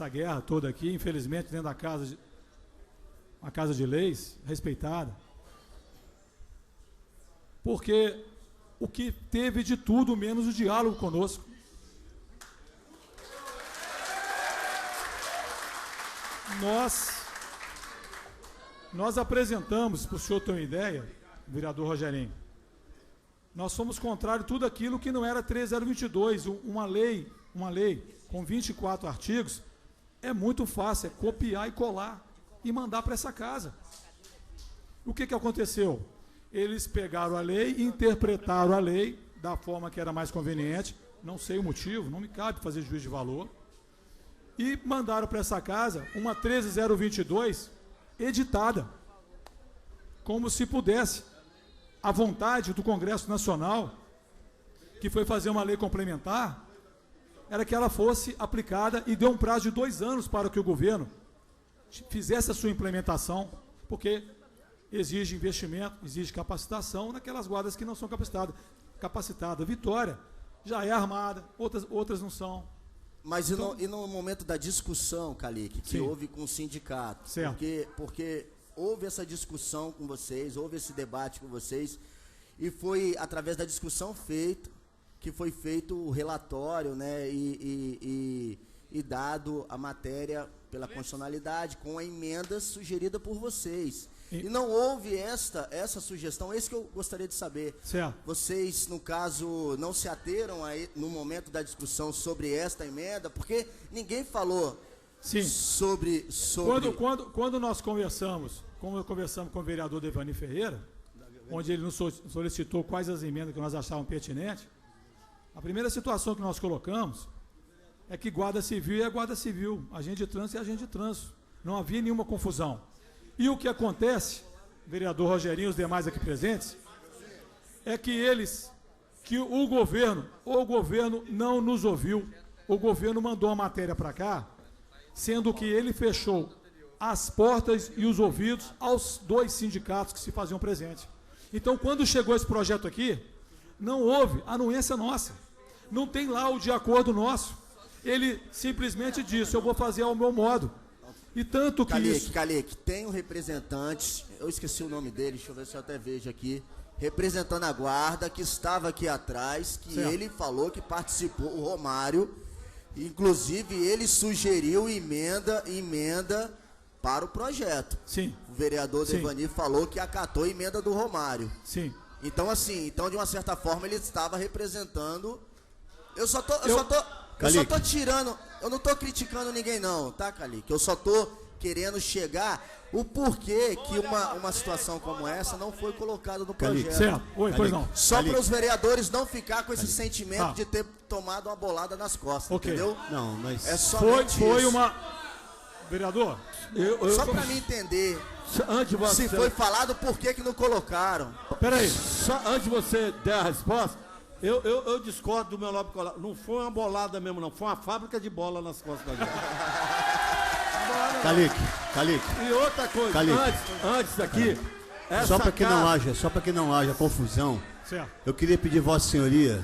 [SPEAKER 5] guerra toda aqui, infelizmente, dentro da uma casa de leis respeitada, porque o que teve de tudo menos o diálogo conosco. Nós apresentamos, para o senhor ter uma ideia, vereador Rogerinho, nós somos contrários a tudo aquilo que não era 3022, uma lei com 24 artigos, é muito fácil, é copiar e colar e mandar para essa casa. O que aconteceu? Eles pegaram a lei e interpretaram a lei da forma que era mais conveniente, não sei o motivo, não me cabe fazer juízo de valor, e mandaram para essa casa uma 13022 editada, como se pudesse. A vontade do Congresso Nacional, que foi fazer uma lei complementar, era que ela fosse aplicada e deu um prazo de 2 anos para que o governo fizesse a sua implementação, porque exige investimento, exige capacitação naquelas guardas que não são capacitadas. Vitória já é armada, outras não são.
[SPEAKER 8] Mas então, e no momento da discussão, Calique, que houve com o sindicato, porque houve essa discussão com vocês, houve esse debate com vocês, e foi através da discussão que foi feito o relatório, né, e dado a matéria pela constitucionalidade, com a emenda sugerida por vocês. E não houve essa sugestão, é isso que eu gostaria de saber.
[SPEAKER 5] Certo.
[SPEAKER 8] Vocês, no caso, não se ateram aí, no momento da discussão sobre esta emenda, porque ninguém falou sobre...
[SPEAKER 5] Quando nós conversamos com o vereador Devani Ferreira, onde ele nos solicitou quais as emendas que nós achávamos pertinentes, a primeira situação que nós colocamos é que guarda civil é guarda civil, agente de trânsito é agente de trânsito. Não havia nenhuma confusão. E o que acontece, vereador Rogerinho e os demais aqui presentes, é que o governo não nos ouviu, o governo mandou a matéria para cá, sendo que ele fechou as portas e os ouvidos aos 2 sindicatos que se faziam presentes. Então, quando chegou esse projeto aqui, não houve anuência nossa, não tem lá o de acordo nosso. Ele simplesmente disse, eu vou fazer ao meu modo. E tanto que
[SPEAKER 8] Calique, tem um representante, eu esqueci o nome dele, deixa eu ver se eu até vejo aqui, representando a guarda, que estava aqui atrás, que ele falou que participou, o Romário, inclusive ele sugeriu emenda para o projeto.
[SPEAKER 5] Sim.
[SPEAKER 8] O vereador Devani falou que acatou a emenda do Romário.
[SPEAKER 5] Sim.
[SPEAKER 8] Então, assim, de uma certa forma ele estava representando. Eu só tô tirando, eu não tô criticando ninguém não, tá, Calique? Eu só tô querendo chegar o porquê que uma situação como essa não foi colocada no projeto.
[SPEAKER 5] Certo. Oi, pois não.
[SPEAKER 8] Só para os vereadores não ficar com esse sentimento de ter tomado uma bolada nas costas, entendeu?
[SPEAKER 6] Não, mas
[SPEAKER 8] é só
[SPEAKER 5] foi uma... Vereador,
[SPEAKER 8] só para mim entender se foi falado, por que não colocaram.
[SPEAKER 5] Peraí.
[SPEAKER 6] Só antes de você der a resposta, eu discordo do meu lobby colar. Não foi uma bolada mesmo, não. Foi uma fábrica de bola nas costas da gente.
[SPEAKER 9] Calique.
[SPEAKER 6] E outra coisa, antes aqui...
[SPEAKER 9] Só para que não haja confusão,
[SPEAKER 5] certo.
[SPEAKER 9] Eu queria pedir Vossa Senhoria,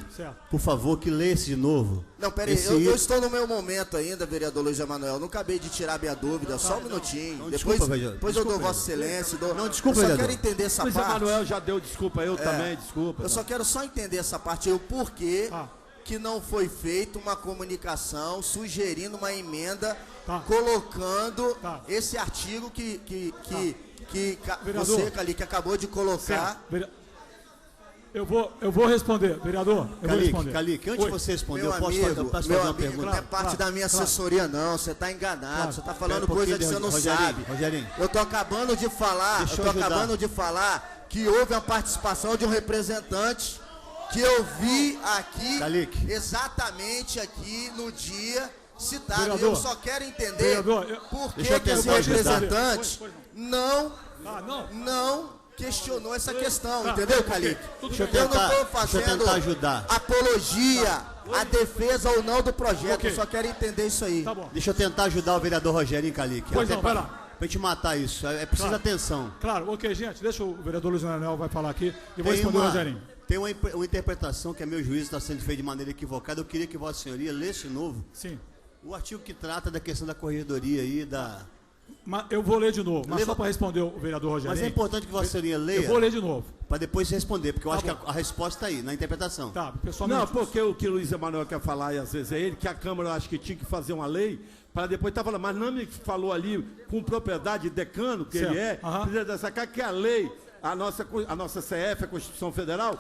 [SPEAKER 9] por favor, que lesse de novo.
[SPEAKER 8] Não, peraí, eu estou no meu momento ainda, vereador Luiz Emanuel. Não acabei de tirar minha dúvida, só um minutinho. Depois eu dou Vossa Excelência.
[SPEAKER 9] Desculpa,
[SPEAKER 8] eu só quero entender essa parte.
[SPEAKER 6] Luiz Emanuel já deu desculpa, eu também, desculpa.
[SPEAKER 8] Eu só quero entender essa parte, o porquê que não foi feita uma comunicação sugerindo uma emenda colocando esse artigo que você, Calique, acabou de colocar.
[SPEAKER 5] Eu vou responder, vereador.
[SPEAKER 9] Calique, antes de você responder, eu posso fazer uma pergunta?
[SPEAKER 8] Não é parte da minha assessoria, não. Você está enganado. Você está falando coisa que você não sabe.
[SPEAKER 9] Rogerinho.
[SPEAKER 8] Eu estou acabando de falar que houve a participação de um representante que eu vi aqui,
[SPEAKER 9] Calique,
[SPEAKER 8] exatamente aqui no dia citado.
[SPEAKER 5] Vereador,
[SPEAKER 8] eu só quero entender por que esse representante não questionou essa questão, entendeu, Calique? Eu não estou fazendo apologia à defesa ou não do projeto, eu só quero entender isso aí.
[SPEAKER 5] Tá bom.
[SPEAKER 9] Deixa eu tentar ajudar o vereador Rogerinho, Calique.
[SPEAKER 5] Pois não, vai lá.
[SPEAKER 9] Pra gente matar isso, é preciso atenção.
[SPEAKER 5] Claro, ok, gente, deixa o vereador Luiz Emanuel vai falar aqui e vou responder o Rogerinho.
[SPEAKER 9] Tem uma interpretação que, a meu juízo, está sendo feita de maneira equivocada. Eu queria que Vossa Senhoria lesse de novo o artigo que trata da questão da corregedoria aí,
[SPEAKER 5] Mas eu vou ler de novo, mas só para responder o vereador Rogerinho.
[SPEAKER 9] Mas é importante que Vossa Senhoria leia.
[SPEAKER 5] Eu vou ler de novo.
[SPEAKER 9] Para depois responder, porque eu acho que a resposta está aí, na interpretação.
[SPEAKER 5] Tá, pessoalmente.
[SPEAKER 6] Não, porque o que o Luiz Emanuel quer falar, e às vezes é ele, que a Câmara, eu acho que tinha que fazer uma lei, para depois estar falando, mas não me falou ali com propriedade, decano, que ele é, precisa destacar que a lei, a nossa CF, a Constituição Federal,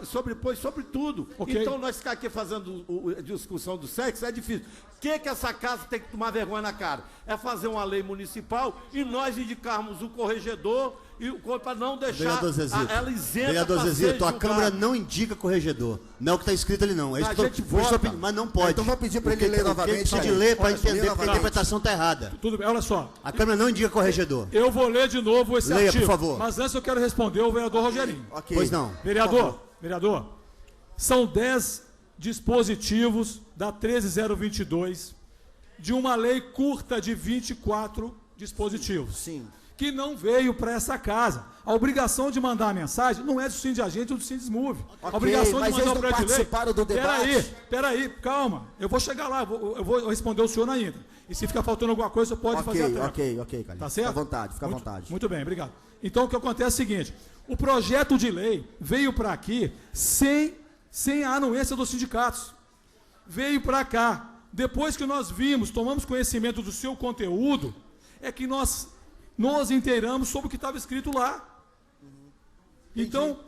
[SPEAKER 6] sobrepõe sobre tudo.
[SPEAKER 5] Okay.
[SPEAKER 6] Então nós ficar aqui fazendo a discussão do sexo é difícil. O que essa casa tem que tomar vergonha na cara? É fazer uma lei municipal e nós indicarmos o corregedor e para não deixar
[SPEAKER 9] Vereador Zezito,
[SPEAKER 6] ela isenta.
[SPEAKER 9] Vereador Zezito, a Câmara não indica corregedor. Não é o que está escrito ali, não. É isso que
[SPEAKER 6] gente vota.
[SPEAKER 9] mas não pode.
[SPEAKER 8] Então vou pedir para ele ler novamente.
[SPEAKER 9] Precisa de ler para entender, porque a interpretação está errada.
[SPEAKER 5] Tudo bem, olha só.
[SPEAKER 9] A Câmara não indica corregedor.
[SPEAKER 5] Eu vou ler de novo esse
[SPEAKER 9] Leia,
[SPEAKER 5] artigo.
[SPEAKER 9] por favor.
[SPEAKER 5] Mas antes eu quero responder ao vereador Rogerinho.
[SPEAKER 8] Ok.
[SPEAKER 9] Pois não.
[SPEAKER 5] Vereador, são 10 dispositivos da 13022 de uma lei curta de 24 dispositivos.
[SPEAKER 8] Sim.
[SPEAKER 5] Que não veio para essa casa. A obrigação de mandar a mensagem não é do Sindagente ou do Sindesmove. A obrigação de mandar o projeto de lei...
[SPEAKER 8] participaram do debate.
[SPEAKER 5] Peraí, calma. Eu vou chegar lá, eu vou responder o senhor ainda. E se ficar faltando alguma coisa, você pode fazer a troca.
[SPEAKER 8] Ok, cara.
[SPEAKER 5] Tá certo?
[SPEAKER 8] Fica à vontade.
[SPEAKER 5] Muito bem, obrigado. Então o que acontece é o seguinte: o projeto de lei veio para aqui sem a anuência dos sindicatos. Veio para cá. Depois que nós tomamos conhecimento do seu conteúdo, é que nós nos inteiramos sobre o que estava escrito lá. Então,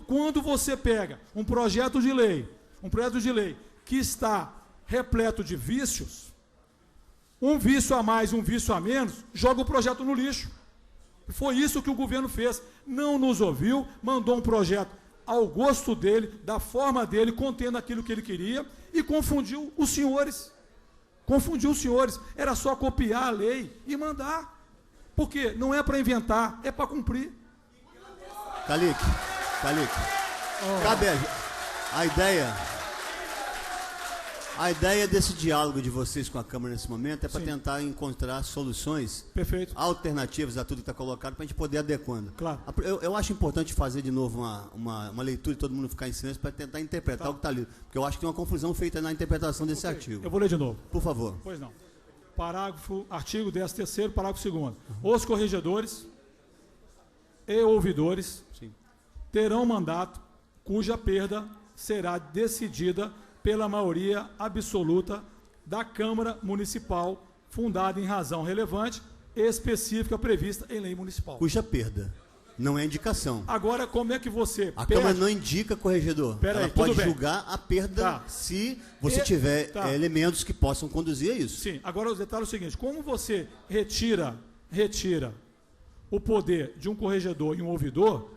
[SPEAKER 5] quando você pega um projeto de lei que está repleto de vícios, um vício a mais, um vício a menos, joga o projeto no lixo. Foi isso que o governo fez. Não nos ouviu, mandou um projeto ao gosto dele, da forma dele, contendo aquilo que ele queria, e confundiu os senhores. Era só copiar a lei e mandar. Porque não é para inventar, é para cumprir.
[SPEAKER 9] Calique. Cabe a ideia desse diálogo de vocês com a Câmara nesse momento é para tentar encontrar soluções alternativas a tudo que está colocado para a gente poder adequando.
[SPEAKER 5] Claro.
[SPEAKER 9] Eu acho importante fazer de novo uma leitura e todo mundo ficar em silêncio para tentar interpretar o que está ali. Porque eu acho que tem uma confusão feita na interpretação desse artigo.
[SPEAKER 5] Eu vou ler de novo.
[SPEAKER 9] Por favor.
[SPEAKER 5] Pois não. Artigo 13º, parágrafo 2º. Os corregedores e ouvidores terão mandato cuja perda será decidida pela maioria absoluta da Câmara Municipal, fundada em razão relevante e específica prevista em lei municipal.
[SPEAKER 9] Cuja perda. Não é indicação.
[SPEAKER 5] Agora, como é que você...
[SPEAKER 9] A Câmara não indica corregedor. Ela pode julgar a perda se você tiver elementos que possam conduzir a isso.
[SPEAKER 5] Sim. Agora, o detalhe é o seguinte. Como você retira o poder de um corregedor e um ouvidor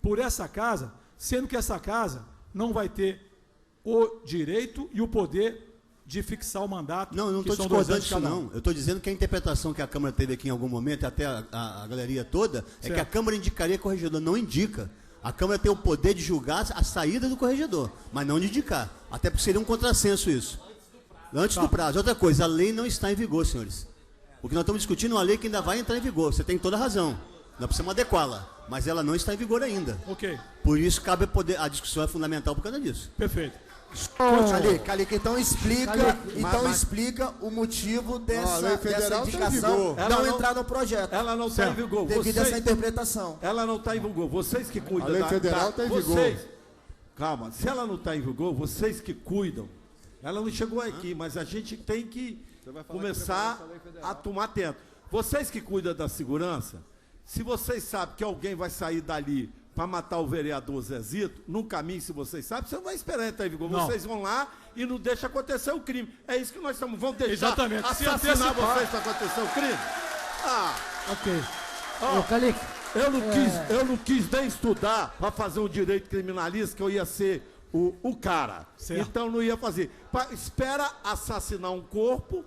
[SPEAKER 5] por essa casa, sendo que essa casa não vai ter o direito e o poder de fixar o mandato.
[SPEAKER 9] Não, eu não estou discordando disso, não. Eu estou dizendo que a interpretação que a Câmara teve aqui em algum momento, até a galeria toda, é que a Câmara indicaria corregedor. Não indica. A Câmara tem o poder de julgar a saída do corregedor, mas não de indicar. Até porque seria um contrassenso isso. Antes do prazo. Outra coisa, a lei não está em vigor, senhores. O que nós estamos discutindo é uma lei que ainda vai entrar em vigor. Você tem toda a razão. Nós precisamos adequá-la. Mas ela não está em vigor ainda.
[SPEAKER 5] Ok.
[SPEAKER 9] Por isso, cabe poder. A discussão é fundamental por causa disso.
[SPEAKER 5] Perfeito.
[SPEAKER 8] Calique, então explica o motivo dessa indicação não entrar no projeto.
[SPEAKER 6] Ela não está em vigor.
[SPEAKER 8] Devido a essa interpretação.
[SPEAKER 6] Ela não está em vigor. Vocês que cuidam
[SPEAKER 4] da lei federal está em vigor.
[SPEAKER 6] Calma, se ela não está em vigor, vocês que cuidam, ela não chegou aqui, mas a gente tem que começar a tomar atento. Vocês que cuidam da segurança, se vocês sabem que alguém vai sair dali para matar o vereador Zezito, no caminho, se vocês sabem, você não vai esperar entrar em vigor. Vocês vão lá e não deixam acontecer o crime. É isso que nós estamos. Vamos deixar assassinar vocês para acontecer o crime?
[SPEAKER 1] Ok.
[SPEAKER 5] Calique.
[SPEAKER 6] Eu não quis nem estudar para fazer um direito criminalista, que eu ia ser o cara.
[SPEAKER 5] Certo.
[SPEAKER 6] Então não ia fazer. Espera assassinar um corpo,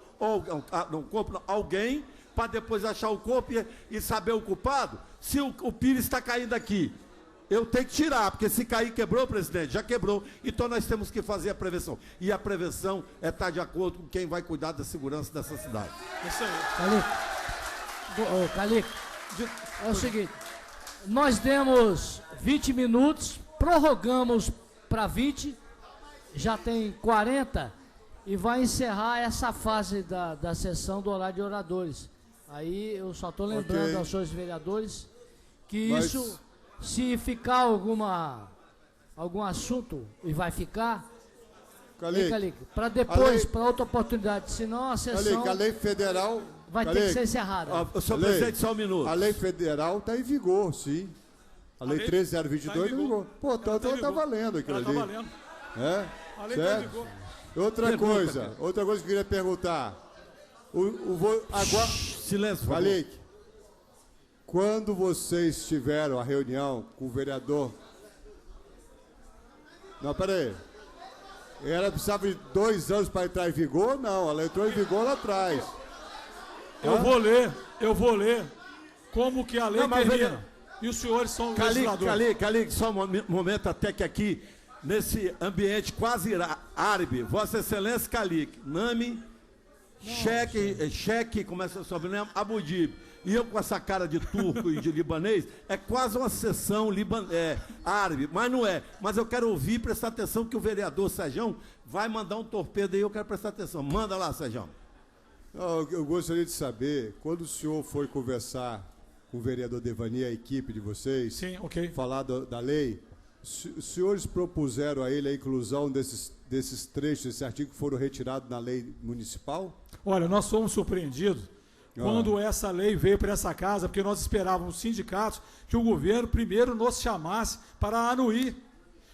[SPEAKER 6] alguém, para depois achar o corpo e saber o culpado. Se o Pires está caindo aqui, eu tenho que tirar, porque se cair, quebrou, presidente, já quebrou. Então nós temos que fazer a prevenção. E a prevenção é estar de acordo com quem vai cuidar da segurança dessa cidade.
[SPEAKER 5] Isso aí.
[SPEAKER 1] Calique, é o seguinte, nós demos 20 minutos, prorrogamos para 20, já tem 40 e vai encerrar essa fase da sessão do horário de oradores. Aí eu só estou lembrando aos senhores vereadores que isso, se ficar algum assunto, e vai ficar, para depois, para outra oportunidade, senão a sessão
[SPEAKER 4] a lei federal
[SPEAKER 1] vai ter que ser encerrada.
[SPEAKER 6] Senhor presidente, só um minuto.
[SPEAKER 4] A lei federal está em vigor, sim. A lei 13022 está em vigor. Pô, então está valendo aquilo ali.
[SPEAKER 5] Está valendo.
[SPEAKER 4] A lei está em vigor. Outra coisa que eu queria perguntar. Agora,
[SPEAKER 6] silêncio,
[SPEAKER 4] Calique. Quando vocês tiveram a reunião com o vereador... Não, peraí. Ela precisava de 2 anos para entrar em vigor? Não, ela entrou em vigor lá atrás.
[SPEAKER 5] Eu vou ler como que a lei termina. E os senhores são legisladores.
[SPEAKER 6] Calique, só um momento, até que aqui, nesse ambiente quase árabe, Vossa Excelência Calique, Nami, Cheque, como é seu sobrenome? Abudib. E eu com essa cara de turco e de libanês, é quase uma sessão árabe, mas não é. Mas eu quero ouvir, prestar atenção, que o vereador Sérgio vai mandar um torpedo aí, eu quero prestar atenção. Manda lá, Sérgio.
[SPEAKER 4] Eu gostaria de saber, quando o senhor foi conversar com o vereador Devani, a equipe de vocês,
[SPEAKER 5] sim, okay,
[SPEAKER 4] falar da lei, os senhores propuseram a ele a inclusão desses trechos, desse artigo que foram retirados na lei municipal?
[SPEAKER 5] Olha, nós fomos surpreendidos quando essa lei veio para essa casa, porque nós esperávamos, os sindicatos, que o governo primeiro nos chamasse para anuir.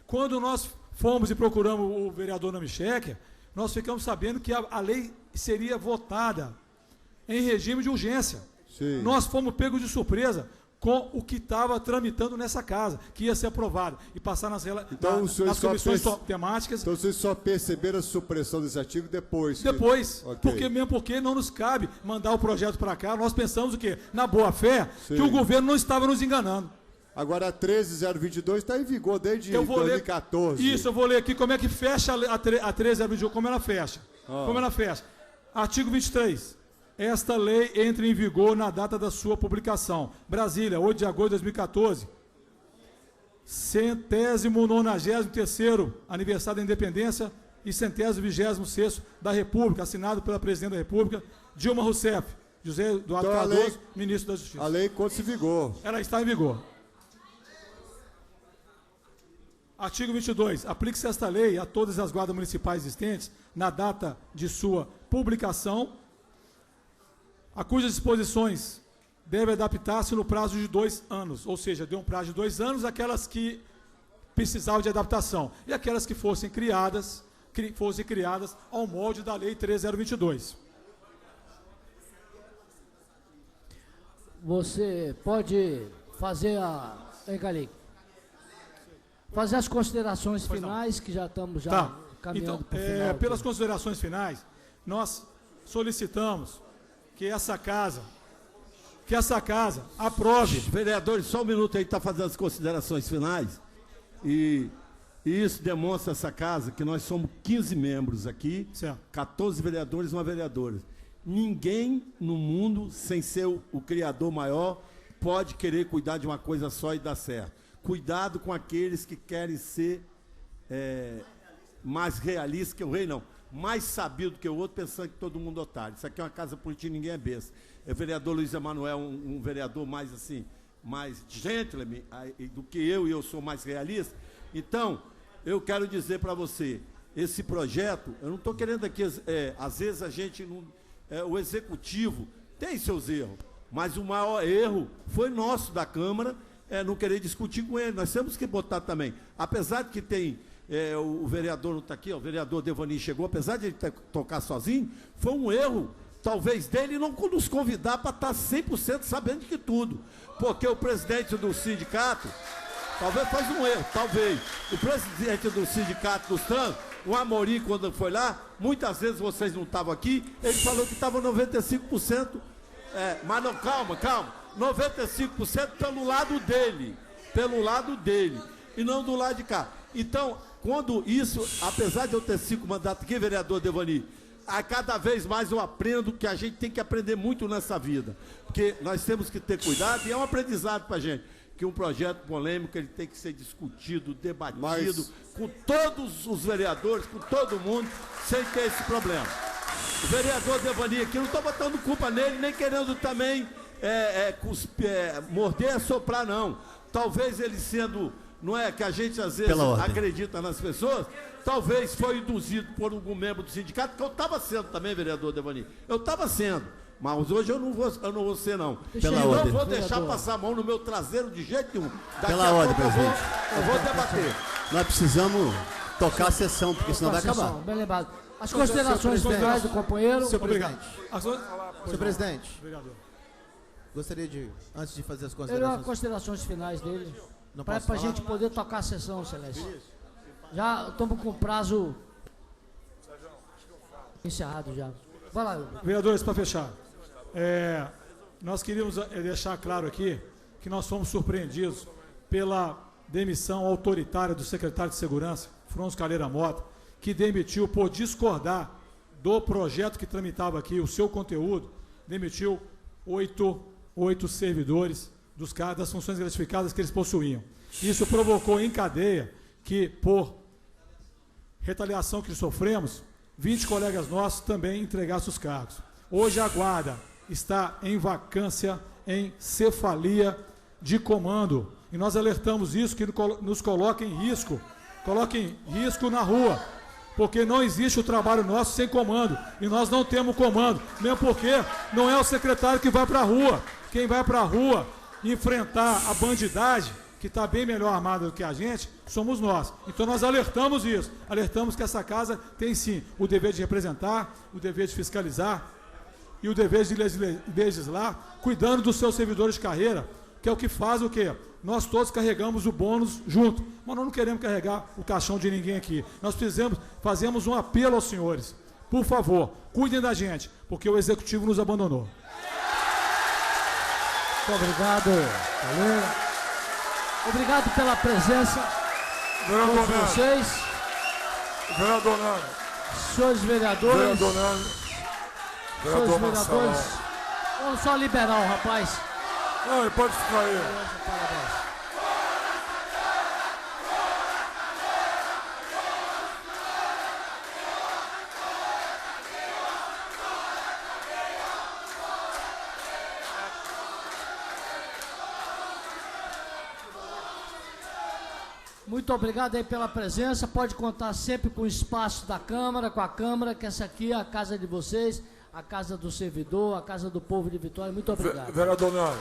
[SPEAKER 5] Quando nós fomos e procuramos o vereador Namicheque, nós ficamos sabendo que a lei seria votada em regime de urgência.
[SPEAKER 4] Sim.
[SPEAKER 5] Nós fomos pegos de surpresa com o que estava tramitando nessa casa, que ia ser aprovado e passar nas comissões temáticas.
[SPEAKER 4] Então vocês só perceberam a supressão desse artigo depois?
[SPEAKER 5] Depois,
[SPEAKER 4] okay,
[SPEAKER 5] porque não nos cabe mandar o projeto para cá. Nós pensamos o quê? Na boa fé, sim, que o governo não estava nos enganando.
[SPEAKER 4] Agora a 13022 está em vigor desde 2014.
[SPEAKER 5] Isso, eu vou ler aqui como é que fecha a 13022, como ela fecha. Como ela fecha. Artigo 23. Esta lei entra em vigor na data da sua publicação. Brasília, 8 de agosto de 2014. 193º aniversário da independência e 126º da República, assinado pela Presidente da República, Dilma Rousseff. José Eduardo Cardoso, Ministro da Justiça.
[SPEAKER 4] A lei encontra-se em vigor.
[SPEAKER 5] Ela está em vigor. Artigo 22. Aplique-se esta lei a todas as guardas municipais existentes na data de sua publicação, a cujas disposições devem adaptar-se no prazo de 2 anos, ou seja, deu um prazo de 2 anos aquelas que precisavam de adaptação e aquelas que fossem criadas ao molde da Lei 13022.
[SPEAKER 1] Você pode fazer fazer as considerações finais, que já estamos caminhando para o final.
[SPEAKER 5] Pelas considerações finais, nós solicitamos que essa casa aprove.
[SPEAKER 6] Vereadores, só um minuto aí, está fazendo as considerações finais. E isso demonstra essa casa que nós somos 15 membros aqui,
[SPEAKER 5] certo,
[SPEAKER 6] 14 vereadores e uma vereadora. Ninguém no mundo, sem ser o criador maior, pode querer cuidar de uma coisa só e dar certo. Cuidado com aqueles que querem ser mais realistas que o rei, não. Mais sabido que o outro, pensando que todo mundo é otário. Isso aqui é uma casa política, ninguém é besta. O vereador Luiz Emanuel, um vereador mais assim, mais gentleman do que eu, e eu sou mais realista. Então, eu quero dizer para você, esse projeto, eu não estou querendo aqui, às vezes a gente não, o executivo tem seus erros, mas o maior erro foi nosso da Câmara, não querer discutir com ele. Nós temos que botar também, apesar de que tem, o vereador não está aqui, o vereador Devani chegou, apesar de ele tocar sozinho, foi um erro, talvez, dele não nos convidar para estar 100% sabendo de que tudo, porque o presidente do sindicato, talvez faz um erro, talvez, o presidente do sindicato dos trans, o Amorim, quando foi lá, muitas vezes vocês não estavam aqui, ele falou que estava 95%, mas não, calma, 95% pelo lado dele, e não do lado de cá. Então, quando isso, apesar de eu ter 5 mandatos aqui, vereador Devani, a cada vez mais eu aprendo que a gente tem que aprender muito nessa vida, porque nós temos que ter cuidado, e é um aprendizado para a gente, que um projeto polêmico ele tem que ser discutido, debatido, com todos os vereadores, com todo mundo, sem ter esse problema. O vereador Devani aqui, não estou botando culpa nele, nem querendo também morder e assoprar, não. Talvez ele sendo, não é que a gente às vezes acredita nas pessoas, talvez foi induzido por algum membro do sindicato, que eu estava sendo também, vereador Devani, eu estava sendo, mas hoje eu não vou ser, não. Não vou deixar passar a mão no meu traseiro de jeito nenhum.
[SPEAKER 9] Pela ordem, presidente.
[SPEAKER 6] Eu vou debater.
[SPEAKER 9] Nós precisamos tocar a sessão, porque senão vai acabar.
[SPEAKER 1] Bem lembrado. As considerações finais do companheiro.
[SPEAKER 5] Senhor presidente.
[SPEAKER 9] Senhor presidente.
[SPEAKER 5] Obrigado.
[SPEAKER 10] Gostaria de, antes de fazer as
[SPEAKER 1] As
[SPEAKER 10] considerações...
[SPEAKER 1] considerações finais dele,
[SPEAKER 10] Não
[SPEAKER 1] para
[SPEAKER 10] posso
[SPEAKER 1] a
[SPEAKER 10] falar?
[SPEAKER 1] gente poder tocar a sessão, Celeste. Já estamos com prazo encerrado já. Vai lá.
[SPEAKER 5] Vereadores, para fechar, nós queríamos deixar claro aqui que nós fomos surpreendidos pela demissão autoritária do secretário de Segurança, François Calheira Mota, que demitiu por discordar do projeto que tramitava aqui, o seu conteúdo, demitiu 8 servidores das funções gratificadas que eles possuíam. Isso provocou em cadeia que, por retaliação que sofremos, 20 colegas nossos também entregassem os cargos. Hoje a guarda está em vacância, em cefalia de comando. E nós alertamos isso, que nos coloca em risco na rua, porque não existe o trabalho nosso sem comando, e nós não temos comando, mesmo porque não é o secretário que vai para a rua. Quem vai para a rua enfrentar a bandidagem, que está bem melhor armada do que a gente, somos nós. Então nós alertamos isso, alertamos que essa casa tem sim o dever de representar, o dever de fiscalizar e o dever de legislar, cuidando dos seus servidores de carreira, que é o que faz o quê? Nós todos carregamos o bônus junto, mas nós não queremos carregar o caixão de ninguém aqui. Nós fazemos um apelo aos senhores. Por favor, cuidem da gente, porque o Executivo nos abandonou.
[SPEAKER 1] Muito obrigado, Calheira. Obrigado pela presença de todos vocês.
[SPEAKER 7] Vereador Nani.
[SPEAKER 1] Senhores vereadores.
[SPEAKER 7] Vereador Nani. Vereador Marcelão.
[SPEAKER 1] Vamos só liberar o rapaz.
[SPEAKER 7] Não, ele pode ficar aí.
[SPEAKER 1] Parabéns. Muito obrigado aí pela presença. Pode contar sempre com o espaço da Câmara, com a Câmara, que essa aqui é a casa de vocês, a casa do servidor, a casa do povo de Vitória. Muito obrigado.
[SPEAKER 7] Vereador Nani,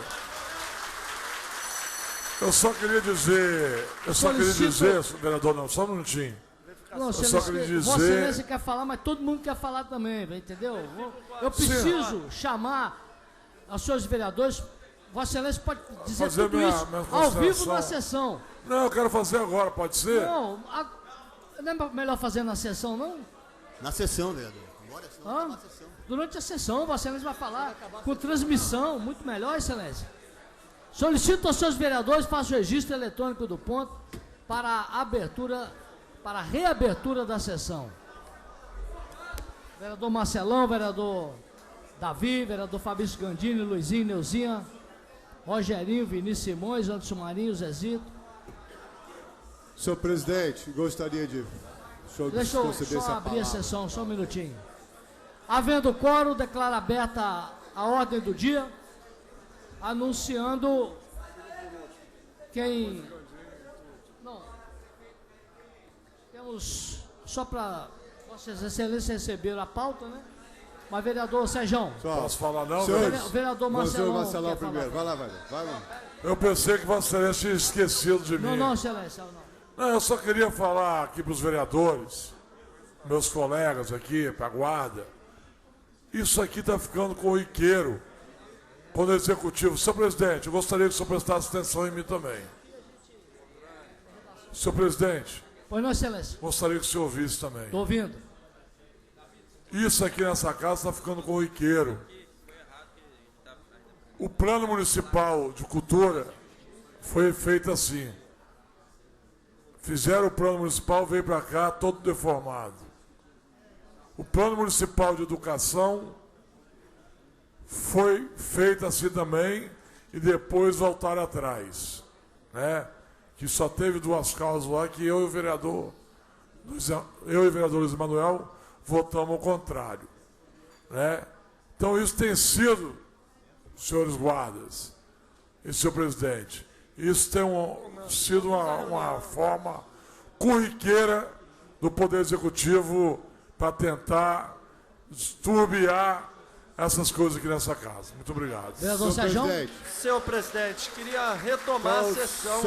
[SPEAKER 7] eu só queria dizer, vereador Nani, só um minutinho.
[SPEAKER 1] Não,
[SPEAKER 7] eu só queria dizer...
[SPEAKER 1] Vossa Excelência quer falar, mas todo mundo quer falar também, entendeu? Eu preciso chamar aos senhores vereadores. Vossa Excelência pode dizer tudo isso ao vivo na sessão.
[SPEAKER 7] Não, eu quero fazer agora, pode ser?
[SPEAKER 1] Não, não é melhor fazer na sessão, não?
[SPEAKER 9] Na sessão, vereador.
[SPEAKER 1] Na sessão. Durante a sessão, Vossa Excelência vai falar com transmissão, muito melhor, Excelência. Solicito aos seus vereadores, façam o registro eletrônico do ponto para a reabertura da sessão. Vereador Marcelão, vereador Davi, vereador Fabrício Gandini, Luizinho, Neuzinha, Rogerinho, Vinícius Simões, Anderson Marinho, Zezito.
[SPEAKER 4] Senhor presidente, gostaria de...
[SPEAKER 1] Deixa eu só abrir a sessão, só um minutinho. Havendo quórum, declaro aberta a ordem do dia, anunciando quem... Não. Temos, só para Vossas Excelências receber a pauta, né? Mas, vereador Sérgio.
[SPEAKER 7] Posso falar não,
[SPEAKER 1] vereador Marcelão.
[SPEAKER 4] Marcelão primeiro, vai lá.
[SPEAKER 7] Eu pensei que Vossa Excelência tinha esquecido de mim.
[SPEAKER 1] Não, Excelência, não.
[SPEAKER 7] Não, eu só queria falar aqui para os vereadores, meus colegas aqui, para a guarda. Isso aqui está ficando corriqueiro quando o Executivo... Senhor presidente, eu gostaria que o senhor prestasse atenção em mim também. Senhor presidente.
[SPEAKER 1] Pois não, Excelência.
[SPEAKER 7] Gostaria que o senhor ouvisse também.
[SPEAKER 1] Estou ouvindo.
[SPEAKER 7] Isso aqui nessa casa está ficando corriqueiro. O Plano Municipal de Cultura foi feito assim. Fizeram o Plano Municipal, veio para cá todo deformado. O Plano Municipal de Educação foi feito assim também e depois voltaram atrás, né? Que só teve duas causas lá que eu e o vereador Luiz Manuel votamos ao contrário, né? Então isso tem sido, senhores guardas e senhor presidente, isso tem sido uma forma corriqueira do Poder Executivo para tentar esturbiar essas coisas aqui nessa casa. Muito obrigado.
[SPEAKER 1] Vereador Sérgio.
[SPEAKER 2] Senhor presidente, queria retomar a sessão,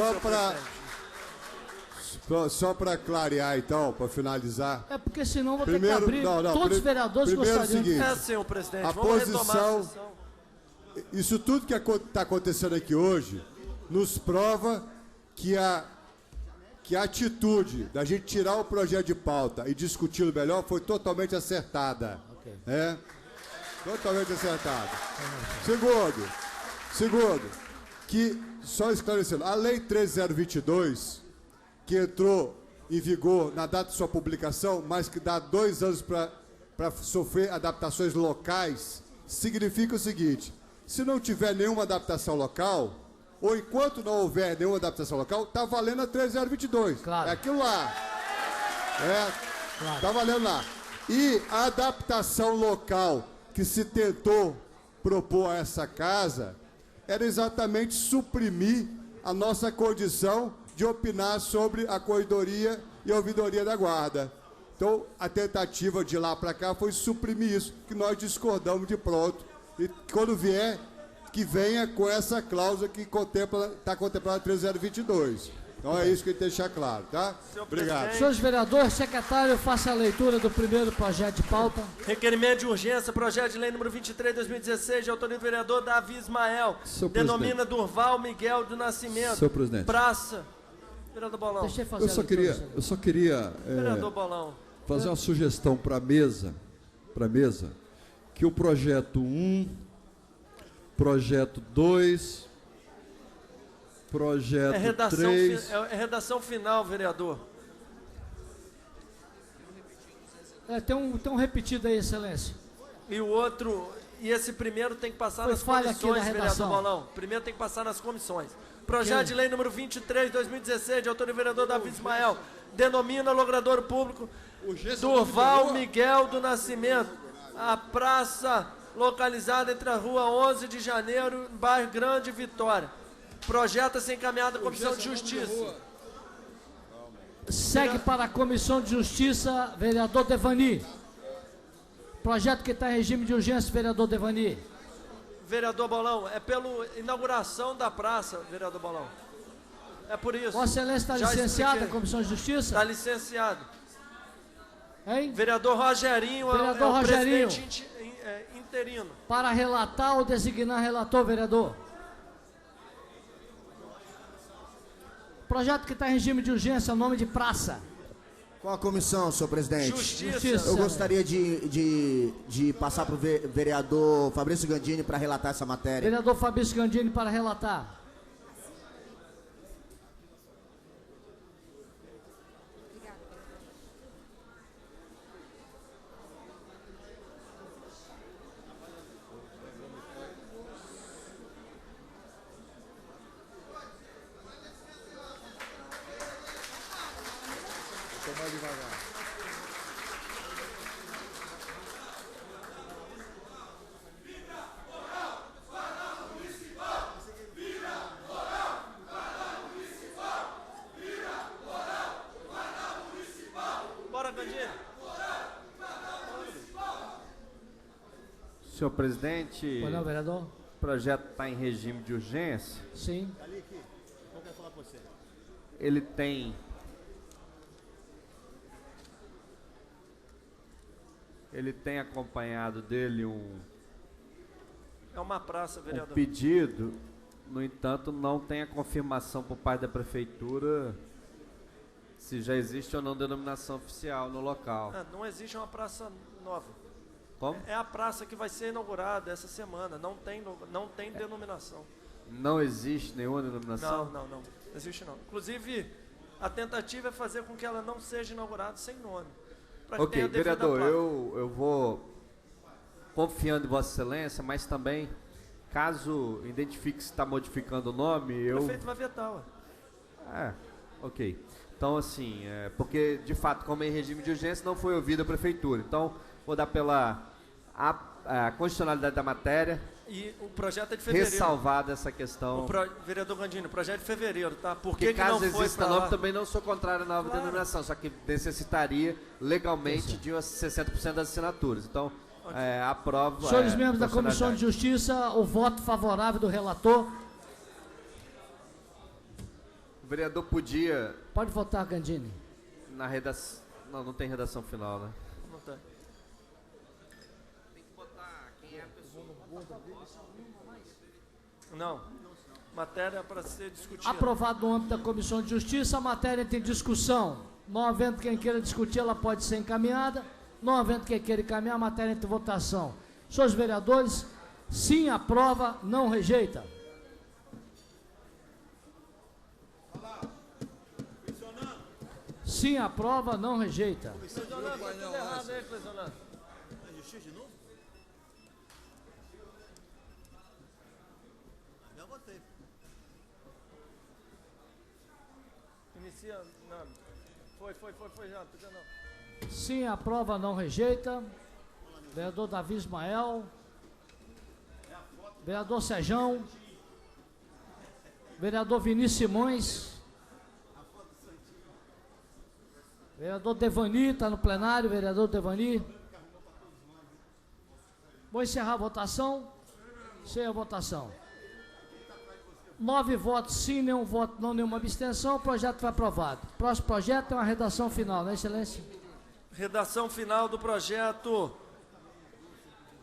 [SPEAKER 4] Só para clarear, então, para finalizar.
[SPEAKER 1] É porque senão vou ter que abrir. Todos os vereadores gostariam.
[SPEAKER 4] Seguinte,
[SPEAKER 2] senhor presidente,
[SPEAKER 4] a
[SPEAKER 2] vamos retomar a
[SPEAKER 4] posição...
[SPEAKER 2] sessão.
[SPEAKER 4] isso tudo que está acontecendo aqui hoje nos prova que a atitude da gente tirar o projeto de pauta e discuti-lo melhor foi totalmente acertada.
[SPEAKER 1] Ok.
[SPEAKER 4] Totalmente acertada. Segundo, que, só esclarecendo, a Lei 13022, que entrou em vigor na data de sua publicação, mas que dá 2 anos para sofrer adaptações locais, significa o seguinte: se não tiver nenhuma adaptação local, ou enquanto não houver nenhuma adaptação local, está valendo a 13022.
[SPEAKER 1] Claro.
[SPEAKER 4] É aquilo lá.
[SPEAKER 1] Claro.
[SPEAKER 4] Está valendo lá. E a adaptação local que se tentou propor a essa casa era exatamente suprimir a nossa condição de opinar sobre a corredoria e a ouvidoria da guarda. Então, a tentativa de lá para cá foi suprimir isso, que nós discordamos de pronto. E quando vier, que venha com essa cláusula que está contemplada 13022. Então é isso que eu tenho que deixar claro, tá? Obrigado.
[SPEAKER 1] Senhores vereadores, secretário, faça a leitura do primeiro projeto de pauta.
[SPEAKER 2] Requerimento de urgência, projeto de lei número 23/2016, de autoria do vereador Davi Ismael.
[SPEAKER 3] Senhor
[SPEAKER 2] Denomina
[SPEAKER 3] presidente.
[SPEAKER 2] Durval Miguel do Nascimento.
[SPEAKER 3] Senhor presidente.
[SPEAKER 2] Praça. Vereador Bolão.
[SPEAKER 1] Deixa eu fazer
[SPEAKER 3] Eu só
[SPEAKER 1] a leitura,
[SPEAKER 3] queria, eu só queria
[SPEAKER 2] Vereador Bolão.
[SPEAKER 3] fazer uma sugestão para a mesa, que o projeto 1, projeto 2, projeto 3...
[SPEAKER 2] É redação final, vereador.
[SPEAKER 1] Tem um repetido aí, excelência.
[SPEAKER 2] E o outro, e esse primeiro tem que passar
[SPEAKER 1] Foi
[SPEAKER 2] nas
[SPEAKER 1] falha aqui
[SPEAKER 2] comissões,
[SPEAKER 1] na
[SPEAKER 2] vereador
[SPEAKER 1] redação.
[SPEAKER 2] Bolão. Primeiro tem que passar nas comissões. Projeto de lei número 23/2016, de autoria do vereador Davi Ismael. Denomina logrador público Durval Miguel do Nascimento. A praça localizada entre a rua 11 de Janeiro, bairro Grande Vitória. Projeto a ser encaminhado à Comissão de Justiça.
[SPEAKER 1] Segue para a Comissão de Justiça, vereador Devani. Projeto que está em regime de urgência, vereador Devani.
[SPEAKER 2] Vereador Bolão, é pela inauguração da praça, vereador Bolão. É por isso.
[SPEAKER 1] Vossa Excelência está
[SPEAKER 2] Já
[SPEAKER 1] licenciada,
[SPEAKER 2] expliquei.
[SPEAKER 1] Comissão de Justiça?
[SPEAKER 2] Está licenciado.
[SPEAKER 1] Hein?
[SPEAKER 2] Vereador Rogerinho
[SPEAKER 1] Vereador
[SPEAKER 2] é o
[SPEAKER 1] Rogerinho.
[SPEAKER 2] presidente interino.
[SPEAKER 1] Para relatar ou designar relator, vereador. Projeto que está em regime de urgência, nome de praça.
[SPEAKER 8] Qual a comissão, senhor presidente?
[SPEAKER 2] Justiça.
[SPEAKER 8] Eu gostaria de passar para o vereador Fabrício Gandini para relatar essa matéria.
[SPEAKER 1] Vereador Fabrício Gandini para relatar.
[SPEAKER 2] Bora, Gandini.
[SPEAKER 10] Senhor presidente,
[SPEAKER 1] Olha, vereador.
[SPEAKER 10] o projeto está em regime de urgência.
[SPEAKER 1] Sim.
[SPEAKER 10] Ele tem acompanhado dele
[SPEAKER 2] É uma praça, vereador.
[SPEAKER 10] pedido, no entanto, não tem a confirmação por parte da prefeitura se já existe ou não denominação oficial no local.
[SPEAKER 2] Não existe uma praça nova.
[SPEAKER 10] Como?
[SPEAKER 2] É a praça que vai ser inaugurada essa semana. Não tem denominação.
[SPEAKER 10] Não existe nenhuma denominação?
[SPEAKER 2] Não existe não. Inclusive, a tentativa é fazer com que ela não seja inaugurada sem nome. Pra que
[SPEAKER 10] Ok,
[SPEAKER 2] tenha devida
[SPEAKER 10] vereador,
[SPEAKER 2] placa.
[SPEAKER 10] eu vou confiando em Vossa Excelência, mas também, caso identifique se está modificando o nome,
[SPEAKER 2] O
[SPEAKER 10] eu...
[SPEAKER 2] prefeito vai vetar, ué.
[SPEAKER 10] Ok. Então, assim, porque, de fato, como é em regime de urgência, não foi ouvida a prefeitura. Então, vou dar pela a constitucionalidade da matéria,
[SPEAKER 2] E o projeto é de fevereiro.
[SPEAKER 10] ressalvada essa questão.
[SPEAKER 2] Vereador Gandini, o projeto é de fevereiro, tá? Por
[SPEAKER 10] Porque
[SPEAKER 2] que
[SPEAKER 10] caso
[SPEAKER 2] não foi
[SPEAKER 10] exista
[SPEAKER 2] pra
[SPEAKER 10] nome,
[SPEAKER 2] lá?
[SPEAKER 10] também não sou contrário à nova
[SPEAKER 2] Claro.
[SPEAKER 10] denominação, só que necessitaria legalmente de umas 60% das assinaturas. Então, aprova.
[SPEAKER 1] Senhores membros da Comissão de
[SPEAKER 10] constitucionalidade.
[SPEAKER 1] Justiça, o voto favorável do relator.
[SPEAKER 10] O vereador podia,
[SPEAKER 1] Pode votar, Gandini.
[SPEAKER 10] na redação. Não tem redação final, né?
[SPEAKER 2] Não tem.
[SPEAKER 10] Tem que botar quem é a pessoa.
[SPEAKER 2] Não. Matéria para ser discutida.
[SPEAKER 1] Aprovado no âmbito da Comissão de Justiça, a matéria tem discussão. Não havendo quem queira discutir, ela pode ser encaminhada. Não havendo quem queira encaminhar, a matéria entra em votação. Senhores vereadores, sim, aprova, não rejeita. Sim, aprova, não rejeita.
[SPEAKER 2] Cleisonando, tá tudo errado aí, Cleisonando.
[SPEAKER 9] Justiça de novo? Já votei.
[SPEAKER 2] Inicia. Não. Foi já, precisa não.
[SPEAKER 1] Sim, aprova, não rejeita. Vereador Davi Ismael. Vereador Sejão. Vereador Vinícius Simões. Vereador Devani, está no plenário, vereador Devani. Vou encerrar a votação. Sem a votação. 9 votos sim, nenhum voto não, nenhuma abstenção. O projeto foi aprovado. Próximo projeto é uma redação final, né, excelência?
[SPEAKER 2] Redação final do projeto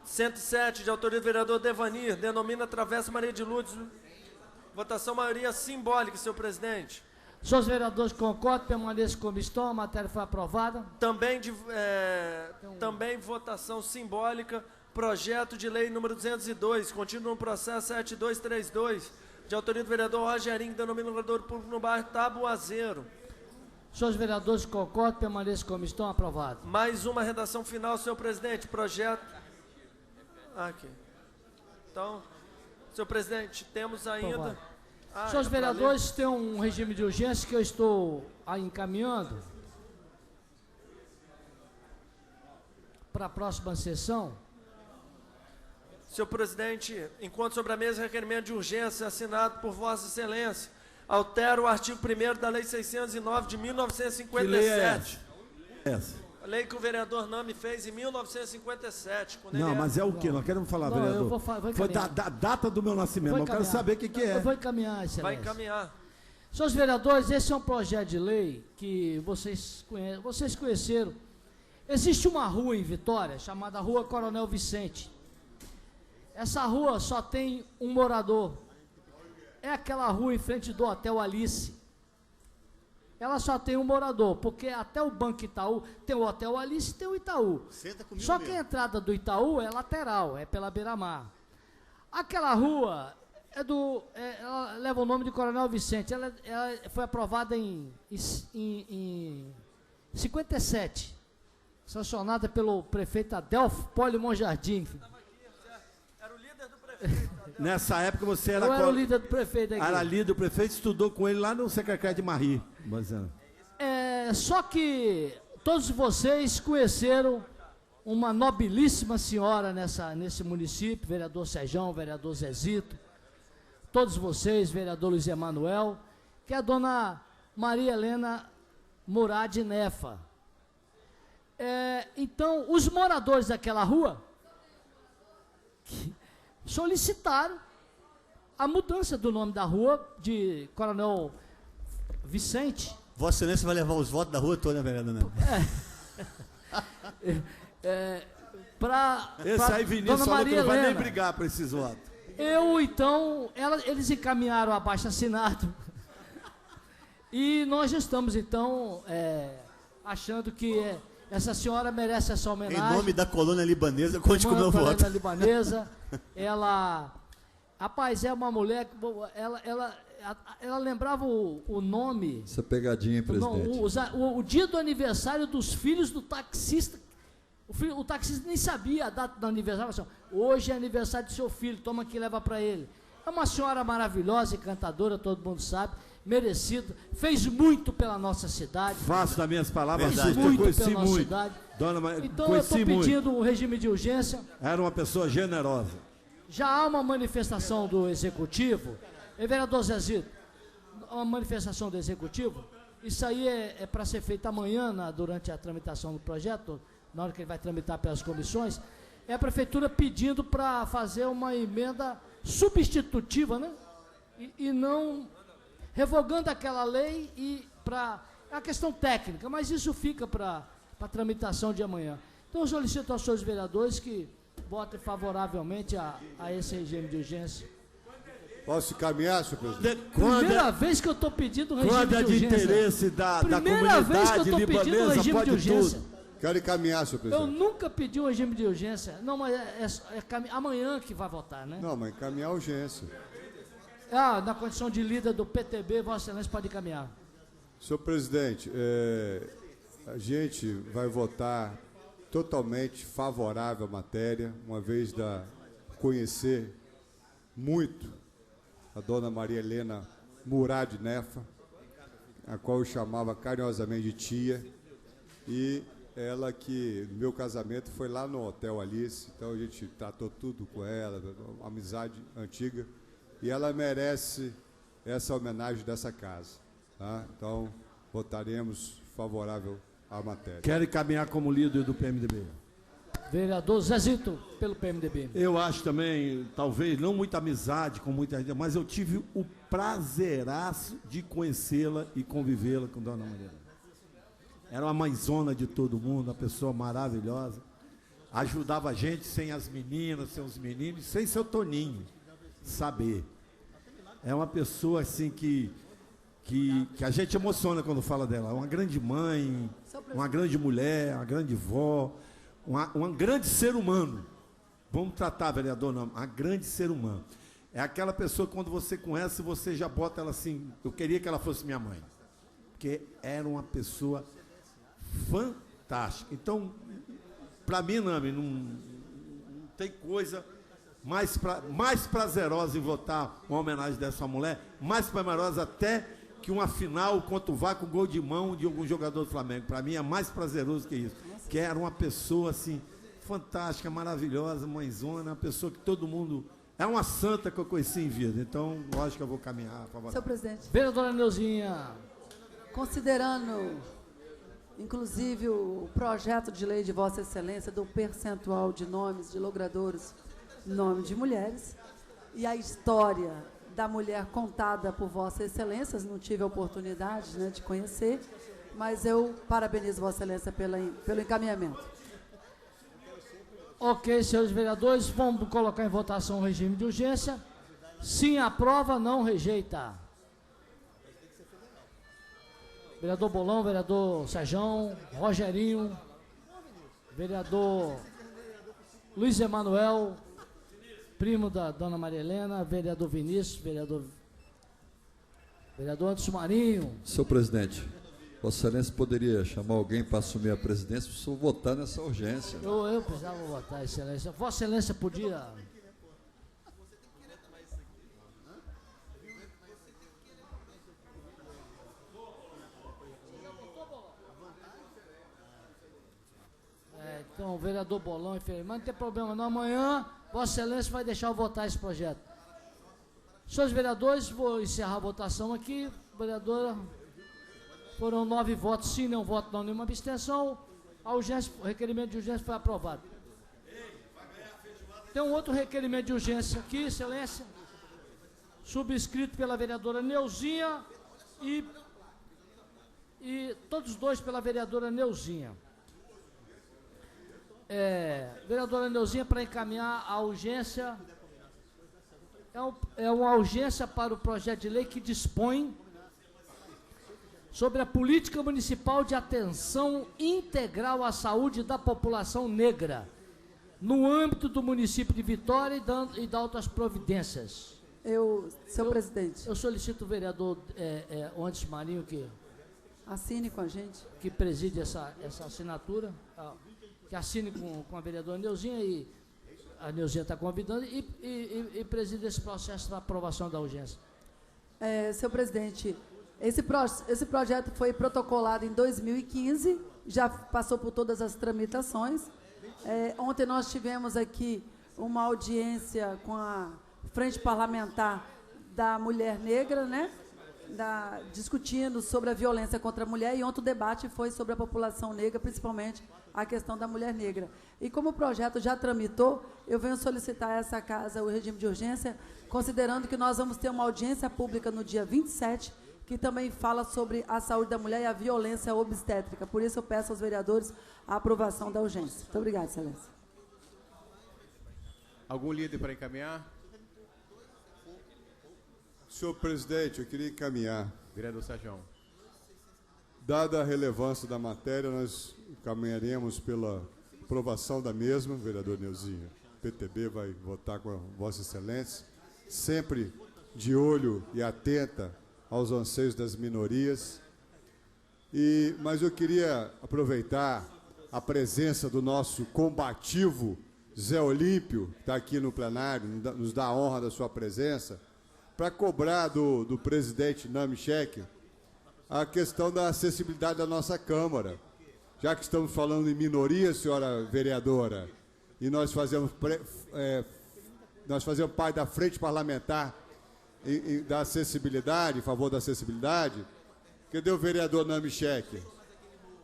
[SPEAKER 2] 107, de autoria do vereador Devani, denomina Travessa Maria de Lourdes. Votação maioria simbólica, senhor presidente.
[SPEAKER 1] Senhores vereadores concordam, permaneçam como estão, a matéria foi aprovada.
[SPEAKER 2] Também votação simbólica, projeto de lei número 202, contido no processo 7232, de autoria do vereador Rogerinho, denominador público no bairro Tabuazeiro.
[SPEAKER 1] Senhores vereadores concordam, permaneçam como estão, aprovado.
[SPEAKER 2] Mais uma redação final, senhor presidente, projeto... Aqui. Então, senhor presidente, temos ainda...
[SPEAKER 1] Senhores vereadores, tem um regime de urgência que eu estou encaminhando para a próxima sessão.
[SPEAKER 2] Senhor presidente, enquanto sobre a mesa requerimento de urgência assinado por Vossa Excelência, altera o artigo 1º da Lei 609 de 1957.
[SPEAKER 6] Que lei é essa?
[SPEAKER 2] A lei que o vereador Nami fez em 1957.
[SPEAKER 6] Não, mas é o quê? Nós queremos falar,
[SPEAKER 1] Não,
[SPEAKER 6] vereador.
[SPEAKER 1] vou
[SPEAKER 6] Foi da data do meu nascimento, mas eu quero saber o que é.
[SPEAKER 1] Eu vou encaminhar, excelência.
[SPEAKER 2] Vai encaminhar.
[SPEAKER 1] Senhores vereadores, esse é um projeto de lei que vocês conheceram. Existe uma rua em Vitória, chamada Rua Coronel Vicente. Essa rua só tem um morador. É aquela rua em frente do Hotel Alice. Ela só tem um morador, porque até o Banco Itaú tem o Hotel Alice e tem o Itaú. Só que a entrada do Itaú é lateral, é pela beira-mar. Aquela rua ela leva o nome de Coronel Vicente. Ela foi aprovada em 57, sancionada pelo prefeito Adelfo Poli Monjardim.
[SPEAKER 2] Era o líder do prefeito.
[SPEAKER 6] Nessa época você era...
[SPEAKER 1] Eu era o líder do prefeito aqui.
[SPEAKER 6] Era líder do prefeito, estudou com ele lá no Secretário de Marie.
[SPEAKER 1] Só que todos vocês conheceram uma nobilíssima senhora nesse município, vereador Sejão, vereador Zezito, todos vocês, vereador Luiz Emanuel, que é a dona Maria Helena Murad Nefa. Então, os moradores daquela rua solicitaram a mudança do nome da rua de Coronel Vicente.
[SPEAKER 9] Vossa Excelência vai levar os votos da rua toda, vereador, né?
[SPEAKER 6] Esse aí, Vinícius, falou que não vai nem brigar para esses votos.
[SPEAKER 1] Eles encaminharam abaixo assinado. E nós estamos, então, achando que essa senhora merece essa homenagem.
[SPEAKER 9] Em nome da colônia libanesa, conte com o meu voto.
[SPEAKER 1] A colônia libanesa, ela... Rapaz, é uma mulher que... Ela lembrava o nome...
[SPEAKER 3] Essa pegadinha, hein, presidente?
[SPEAKER 1] O dia do aniversário dos filhos do taxista. O taxista nem sabia a data do aniversário. Assim, hoje é aniversário do seu filho, toma aqui e leva para ele. É uma senhora maravilhosa, encantadora, todo mundo sabe, merecido, fez muito pela nossa cidade.
[SPEAKER 6] Faço das minhas palavras,
[SPEAKER 1] fez muito pela nossa cidade. Então eu estou pedindo um regime de urgência.
[SPEAKER 6] Era uma pessoa generosa.
[SPEAKER 1] Já há uma manifestação do Executivo, vereador Zezito, uma manifestação do Executivo, isso aí é para ser feito amanhã, durante a tramitação do projeto, na hora que ele vai tramitar pelas comissões, é a Prefeitura pedindo para fazer uma emenda substitutiva, né? E não revogando aquela lei e para... É uma questão técnica, mas isso fica para a tramitação de amanhã. Então eu solicito aos senhores vereadores que votem favoravelmente a esse regime de urgência.
[SPEAKER 4] Posso caminhar, senhor presidente?
[SPEAKER 1] Primeira vez que eu estou pedindo regime
[SPEAKER 6] Quando é
[SPEAKER 1] de
[SPEAKER 6] de
[SPEAKER 1] urgência.
[SPEAKER 6] interesse da
[SPEAKER 1] Primeira vez que eu
[SPEAKER 6] comunidade
[SPEAKER 1] estou pedindo
[SPEAKER 6] libanesa,
[SPEAKER 1] regime de
[SPEAKER 6] pode
[SPEAKER 1] urgência.
[SPEAKER 6] tudo.
[SPEAKER 4] Quero encaminhar, senhor
[SPEAKER 1] Eu
[SPEAKER 4] presidente.
[SPEAKER 1] nunca pedi um regime de urgência. Não, mas amanhã que vai votar, né?
[SPEAKER 4] Não, mas encaminhar a urgência.
[SPEAKER 1] Na condição de líder do PTB, Vossa Excelência pode encaminhar.
[SPEAKER 4] Senhor presidente, a gente vai votar totalmente favorável à matéria, uma vez conhecer muito a dona Maria Helena Murad Nefa, a qual eu chamava carinhosamente de tia, e ela que, no meu casamento, foi lá no Hotel Alice, então a gente tratou tudo com ela, uma amizade antiga, e ela merece essa homenagem dessa casa. Tá? Então, votaremos favorável à matéria.
[SPEAKER 6] Quero encaminhar como líder do PMDB.
[SPEAKER 1] Vereador Zezito, pelo PMDB.
[SPEAKER 6] Eu acho também, talvez, não muita amizade com muita gente, mas eu tive o prazeraço de conhecê-la e convivê-la com Dona Maria. Era uma mãezona de todo mundo, uma pessoa maravilhosa. Ajudava a gente sem as meninas, sem os meninos, sem seu Toninho saber. É uma pessoa assim que a gente emociona quando fala dela. Uma grande mãe, uma grande mulher, uma grande vó, um grande ser humano. Vamos tratar, vereador, não, uma grande ser humano. É aquela pessoa que quando você conhece, você já bota ela assim, eu queria que ela fosse minha mãe. Porque era uma pessoa fantástica. Então, para mim, não tem coisa mais prazerosa em votar uma homenagem dessa mulher, mais prazerosa até que uma final contra o Vasco, gol de mão de algum jogador do Flamengo. Para mim é mais prazeroso que isso. Que era uma pessoa assim, fantástica, maravilhosa, mãezona, uma pessoa que todo mundo... É uma santa que eu conheci em vida. Então, lógico que eu vou caminhar.
[SPEAKER 11] Senhor presidente.
[SPEAKER 1] Vereadora Neuzinha.
[SPEAKER 11] Considerando, inclusive, o projeto de lei de Vossa Excelência do percentual de nomes de logradouros, nome de mulheres, e a história da mulher contada por Vossa Excelência, não tive a oportunidade, né, de conhecer, mas eu parabenizo Vossa Excelência pelo encaminhamento.
[SPEAKER 1] Ok, senhores vereadores, vamos colocar em votação o regime de urgência. Sim, aprova, não rejeita. Vereador Bolão, vereador Sejão, Rogerinho, vereador Luiz Emanuel, primo da dona Maria Helena, vereador Vinícius, vereador Anderson Marinho.
[SPEAKER 3] Senhor presidente, Vossa Excelência poderia chamar alguém para assumir a presidência para o senhor votar nessa urgência.
[SPEAKER 1] Eu precisava votar, Excelência. Vossa Excelência podia... Então, o vereador Bolão, mas não tem problema não. Amanhã, Vossa Excelência vai deixar eu votar esse projeto. Senhores vereadores, vou encerrar a votação aqui. Vereadora, foram 9 votos sim, nenhum voto não, nenhuma abstenção. O requerimento de urgência foi aprovado. Tem um outro requerimento de urgência aqui, Excelência, subscrito pela vereadora Neuzinha e todos dois pela vereadora Neuzinha. Vereadora Neuzinha, para encaminhar a urgência, é uma urgência para o projeto de lei que dispõe sobre a política municipal de atenção integral à saúde da população negra, no âmbito do município de Vitória e da outras providências.
[SPEAKER 11] Senhor presidente.
[SPEAKER 1] Eu solicito o vereador Anderson Marinho que
[SPEAKER 11] assine com a gente.
[SPEAKER 1] Que preside essa assinatura, que assine com a vereadora Neuzinha, e a Neuzinha está convidando, e preside esse processo da aprovação da urgência.
[SPEAKER 11] Senhor presidente, esse projeto foi protocolado em 2015, já passou por todas as tramitações. Ontem nós tivemos aqui uma audiência com a Frente Parlamentar da Mulher Negra, né? Discutindo sobre a violência contra a mulher, e ontem o debate foi sobre a população negra, principalmente a questão da mulher negra. E como o projeto já tramitou, eu venho solicitar a essa casa o regime de urgência, considerando que nós vamos ter uma audiência pública no dia 27, que também fala sobre a saúde da mulher e a violência obstétrica. Por isso eu peço aos vereadores a aprovação da urgência. Muito obrigada, Excelência.
[SPEAKER 12] Algum líder para encaminhar?
[SPEAKER 4] Senhor presidente, eu queria encaminhar.
[SPEAKER 12] Vereador Sérgio.
[SPEAKER 4] Dada a relevância da matéria, nós caminharemos pela aprovação da mesma, vereador Neuzinho. O PTB vai votar com a Vossa Excelência, sempre de olho e atenta aos anseios das minorias. Mas eu queria aproveitar a presença do nosso combativo Zé Olímpio, que está aqui no plenário, nos dá a honra da sua presença, para cobrar do presidente Namechek a questão da acessibilidade da nossa Câmara. Já que estamos falando em minoria, senhora vereadora, e nós fazemos parte da frente parlamentar da acessibilidade, em favor da acessibilidade, cadê o vereador Namechek?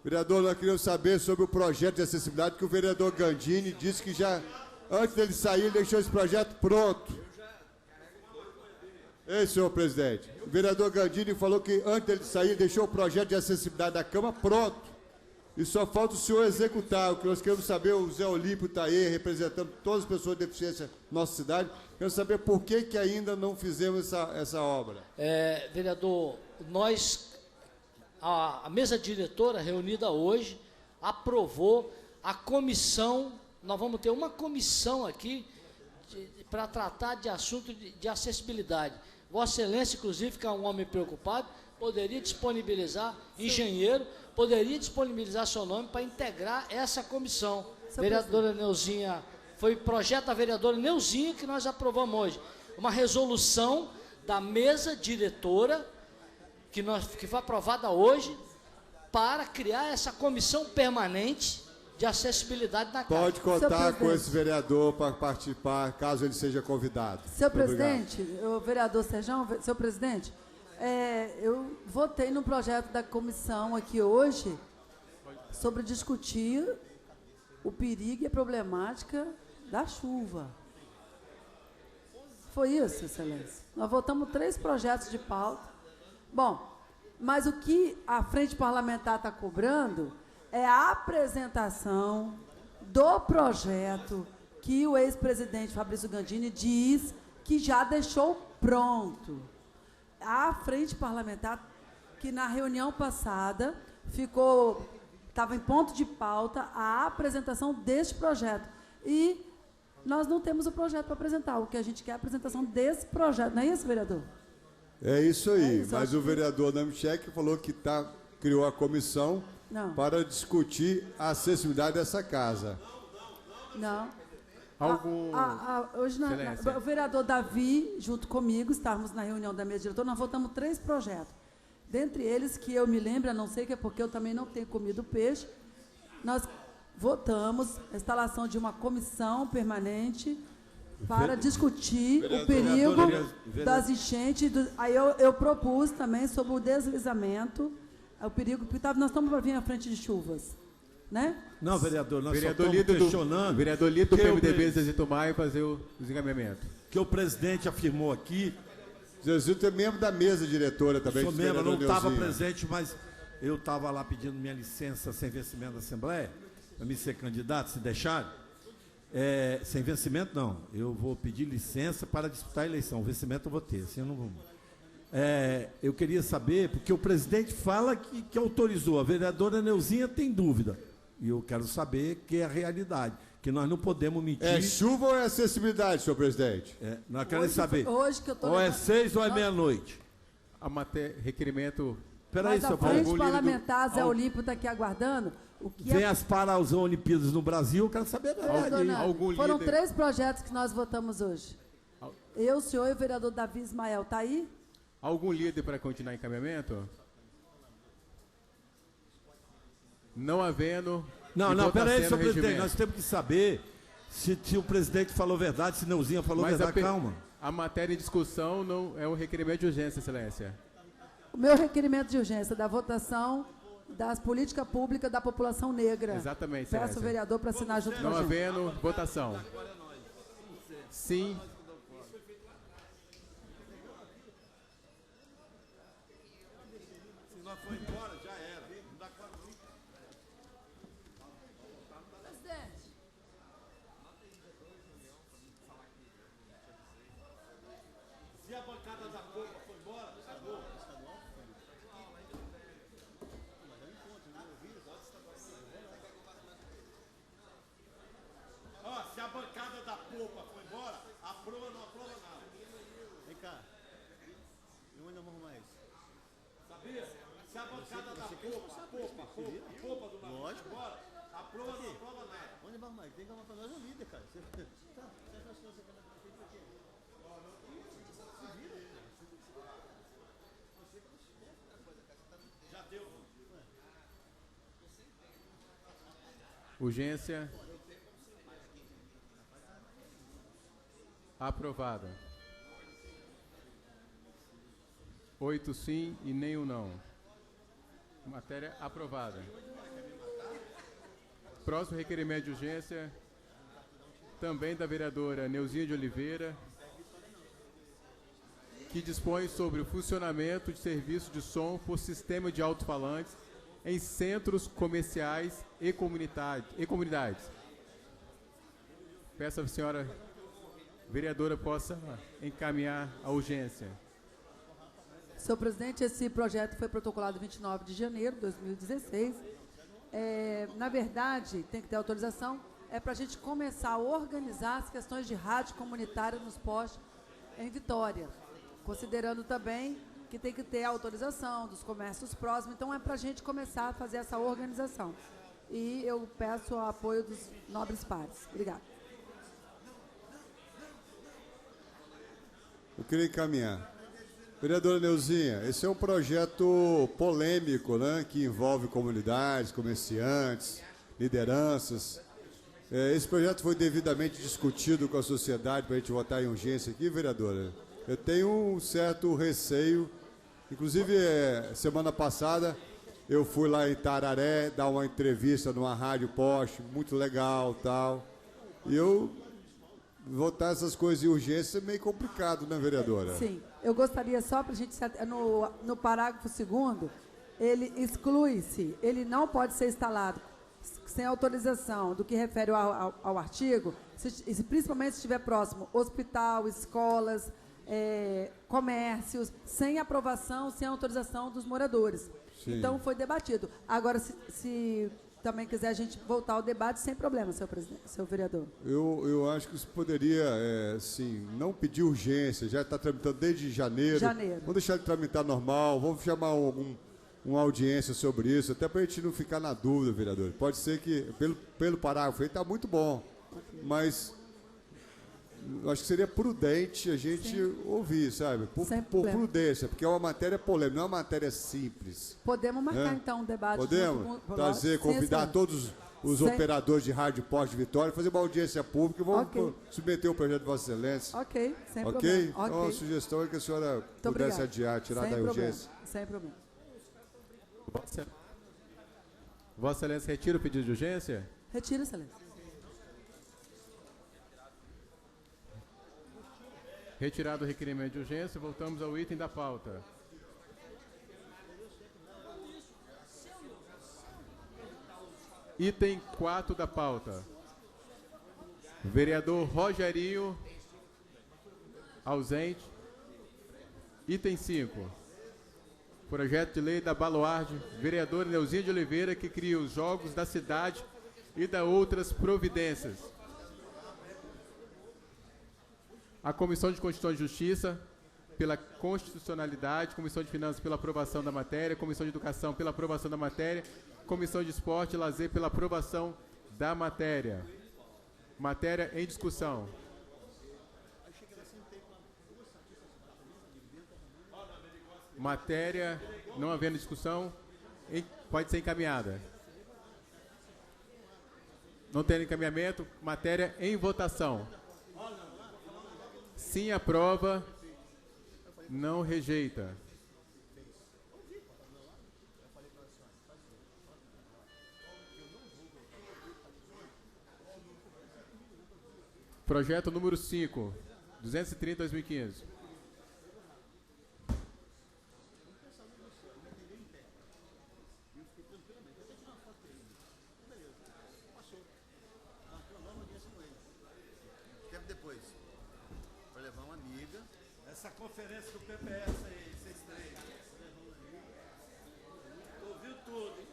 [SPEAKER 4] Vereador, nós queríamos saber sobre o projeto de acessibilidade, que o vereador Gandini disse que já, antes dele sair, ele deixou esse projeto pronto. Ei, senhor presidente, o vereador Gandini falou que antes dele sair, ele deixou o projeto de acessibilidade da Câmara pronto. E só falta o senhor executar. O que nós queremos saber, o Zé Olímpio está aí, representando todas as pessoas de deficiência da nossa cidade. Queremos saber por que ainda não fizemos essa obra.
[SPEAKER 1] Vereador, a mesa diretora reunida hoje aprovou a comissão. Nós vamos ter uma comissão aqui para tratar de assunto de acessibilidade. Vossa Excelência, inclusive, que é um homem preocupado, poderia disponibilizar, engenheiro, poderia disponibilizar seu nome para integrar essa comissão. Vereadora Neuzinha, foi projeto da vereadora Neuzinha que nós aprovamos hoje. Uma resolução da mesa diretora, que foi aprovada hoje, para criar essa comissão permanente de acessibilidade na casa.
[SPEAKER 4] Pode contar com esse vereador para participar, caso ele seja convidado.
[SPEAKER 11] Senhor presidente, o vereador Sérgio, senhor presidente, eu votei no projeto da comissão aqui hoje sobre discutir o perigo e a problemática da chuva. Foi isso, Excelência. Nós votamos 3 projetos de pauta. Bom, mas o que a frente parlamentar está cobrando é a apresentação do projeto que o ex-presidente Fabrício Gandini diz que já deixou pronto. A frente parlamentar, que na reunião passada estava em ponto de pauta a apresentação deste projeto. E nós não temos o projeto para apresentar. O que a gente quer é a apresentação desse projeto. Não é isso, vereador?
[SPEAKER 4] É isso aí. Mas o vereador Namechek falou que criou a comissão para discutir a acessibilidade dessa casa.
[SPEAKER 11] Não.
[SPEAKER 12] Hoje
[SPEAKER 11] o vereador Davi, junto comigo, estávamos na reunião da mesa diretora, nós votamos 3 projetos. Dentre eles, que eu me lembro, a não ser que é porque eu também não tenho comido peixe, nós votamos a instalação de uma comissão permanente para discutir o perigo das enchentes. Aí eu propus também sobre o deslizamento, o perigo, porque nós estamos para vir à frente de chuvas. Né?
[SPEAKER 6] Não, vereador, nós
[SPEAKER 12] vereador
[SPEAKER 6] estamos questionando.
[SPEAKER 12] Vereador Lito do PMDB, Zezito Maia, fazer o desencaminhamento.
[SPEAKER 6] Que o presidente afirmou aqui.
[SPEAKER 4] Zezito é membro da mesa diretora também.
[SPEAKER 6] Sou membro, não estava presente, mas eu estava lá pedindo minha licença sem vencimento da Assembleia, para me ser candidato, se deixarem. Sem vencimento, não. Eu vou pedir licença para disputar a eleição. O vencimento eu vou ter, assim eu não vou. Eu queria saber, porque o presidente fala que autorizou, a vereadora Neuzinha tem dúvida. E eu quero saber que é a realidade, que nós não podemos mentir.
[SPEAKER 4] É chuva ou é acessibilidade, senhor presidente?
[SPEAKER 6] Nós queremos saber.
[SPEAKER 11] Hoje que eu tô
[SPEAKER 6] ou é 6 ou é meia-noite.
[SPEAKER 12] A requerimento...
[SPEAKER 6] Peraí,
[SPEAKER 11] seu Paulo. A frente parlamentar, Zé Olímpio está aqui aguardando.
[SPEAKER 6] Vem as Paralimpíadas no Brasil, eu quero saber.
[SPEAKER 11] Foram 3 projetos que nós votamos hoje. Eu, o senhor e o vereador Davi Ismael. Está aí?
[SPEAKER 12] Algum líder para continuar em encaminhamento? Não havendo...
[SPEAKER 6] Não, peraí, senhor presidente, nós temos que saber se o presidente falou verdade, se Neuzinha falou verdade, calma.
[SPEAKER 12] A matéria em discussão não é um requerimento de urgência, Excelência.
[SPEAKER 11] O meu requerimento de urgência da votação das políticas públicas da população negra.
[SPEAKER 12] Exatamente,
[SPEAKER 11] Excelência. Peço o vereador para assinar junto com a gente.
[SPEAKER 12] Não havendo votação. Sim.
[SPEAKER 6] Se nós for embora, já era. Não dá conta, não.
[SPEAKER 11] Presidente.
[SPEAKER 6] Se a bancada da Copa Se a bancada da popa do lado de fora, aprova ou não aprova nada.
[SPEAKER 9] Onde vai mais? Tem que arrumar pra nós o líder, cara. Você
[SPEAKER 6] já deu.
[SPEAKER 12] Urgência. Aprovada. 8 sim e nenhum não. Matéria aprovada. Próximo requerimento de urgência, também da vereadora Neuzinha de Oliveira, que dispõe sobre o funcionamento de serviço de som por sistema de alto-falantes em centros comerciais e comunidades. Peço à senhora vereadora possa encaminhar a urgência.
[SPEAKER 11] Senhor presidente, esse projeto foi protocolado 29 de janeiro de 2016. Na verdade, tem que ter autorização, para a gente começar a organizar as questões de rádio comunitária nos postos em Vitória, considerando também que tem que ter a autorização dos comércios próximos, então é para a gente começar a fazer essa organização. E eu peço o apoio dos nobres pares. Obrigada.
[SPEAKER 4] Eu queria encaminhar. Vereadora Neuzinha, esse é um projeto polêmico, né, que envolve comunidades, comerciantes, lideranças. Esse projeto foi devidamente discutido com a sociedade para a gente votar em urgência aqui, vereadora? Eu tenho um certo receio. Inclusive, semana passada, eu fui lá em Tararé dar uma entrevista numa rádio poste, muito legal tal. E eu votar essas coisas em urgência é meio complicado, né, vereadora?
[SPEAKER 11] Sim. Eu gostaria só para a gente, no parágrafo 2º, ele exclui-se, ele não pode ser instalado sem autorização do que refere ao artigo, principalmente se estiver próximo hospital, escolas, comércios, sem aprovação, sem autorização dos moradores. Sim. Então, foi debatido. Agora, se também quiser a gente voltar ao debate, sem problema, senhor vereador. Eu acho que isso poderia, sim, não pedir urgência, já está tramitando desde janeiro. Vamos deixar ele tramitar normal, vamos chamar uma audiência sobre isso, até para a gente não ficar na dúvida, vereador. Pode ser que, pelo parágrafo aí, está muito bom, mas acho que seria prudente a gente ouvir, sabe? Por prudência, porque é uma matéria polêmica, não é uma matéria simples. Podemos marcar, então, um debate.
[SPEAKER 4] Podemos trazer, convidar todos os operadores de rádio poste de Vitória, fazer uma audiência pública e vamos submeter o projeto de Vossa Excelência.
[SPEAKER 11] Ok, sem problema.
[SPEAKER 4] Então, a sugestão é que a senhora pudesse adiar, tirar da urgência.
[SPEAKER 11] Sem problema.
[SPEAKER 12] Vossa Excelência retira o pedido de urgência?
[SPEAKER 11] Retira, Excelência.
[SPEAKER 12] Retirado o requerimento de urgência, voltamos ao item da pauta. Item 4 da pauta. Vereador Rogerinho, ausente. Item 5. Projeto de lei da Baluarde, vereadora Neuzinha de Oliveira, que cria os jogos da cidade e da outras providências. A Comissão de Constituição e Justiça, pela constitucionalidade, Comissão de Finanças pela aprovação da matéria, Comissão de Educação pela aprovação da matéria, Comissão de Esporte e Lazer pela aprovação da matéria. Matéria em discussão. Matéria, não havendo discussão, pode ser encaminhada. Não tendo encaminhamento, matéria em votação. Sim, aprova. Não rejeita. Projeto número 5, 230/2015.
[SPEAKER 9] Depois, para levar uma amiga.
[SPEAKER 6] Essa conferência do PPS aí, vocês três. Ouviu tudo, hein?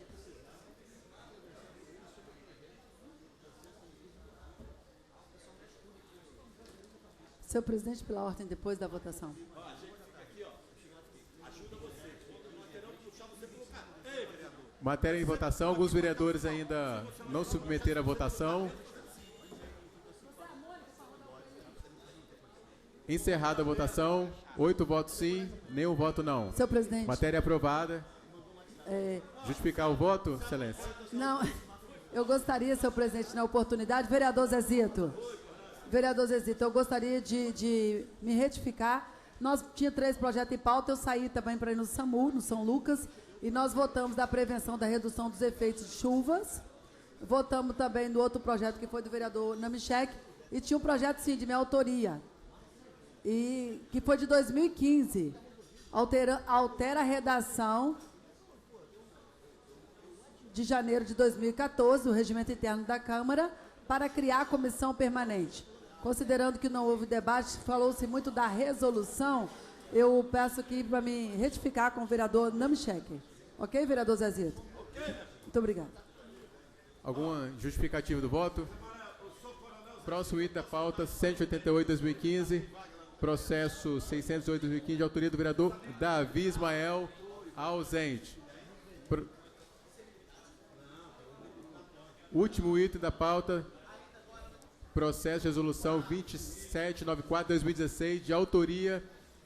[SPEAKER 11] Senhor presidente, pela ordem, depois da votação.
[SPEAKER 6] Ó, a gente fica aqui, ó. Ajuda você. Nós teremos que puxar você pelo carro.
[SPEAKER 12] Matéria em votação. Alguns vereadores ainda não submeteram a votação. Encerrada a votação. 8 votos sim, nenhum voto não.
[SPEAKER 11] Senhor presidente.
[SPEAKER 12] Matéria aprovada. Justificar o voto, excelência?
[SPEAKER 11] Não, eu gostaria, senhor presidente, na oportunidade, vereador Zezito, eu gostaria de me retificar. Nós tínhamos 3 projetos em pauta, eu saí também para ir no SAMU, no São Lucas, e nós votamos da prevenção da redução dos efeitos de chuvas, votamos também no outro projeto que foi do vereador Namichek, e tinha um projeto, sim, de minha autoria, e que foi de 2015, altera a redação de janeiro de 2014, o regimento interno da Câmara, para criar a comissão permanente. Considerando que não houve debate, falou-se muito da resolução, eu peço aqui para me retificar com o vereador Namichek. Ok, vereador Zezito? Muito obrigado.
[SPEAKER 12] Alguma justificativa do voto? Próximo item da pauta, 188-2015, processo 608-2015, de autoria do vereador Davi Ismael, ausente. Último item da pauta, processo de resolução 2794-2016, de autoria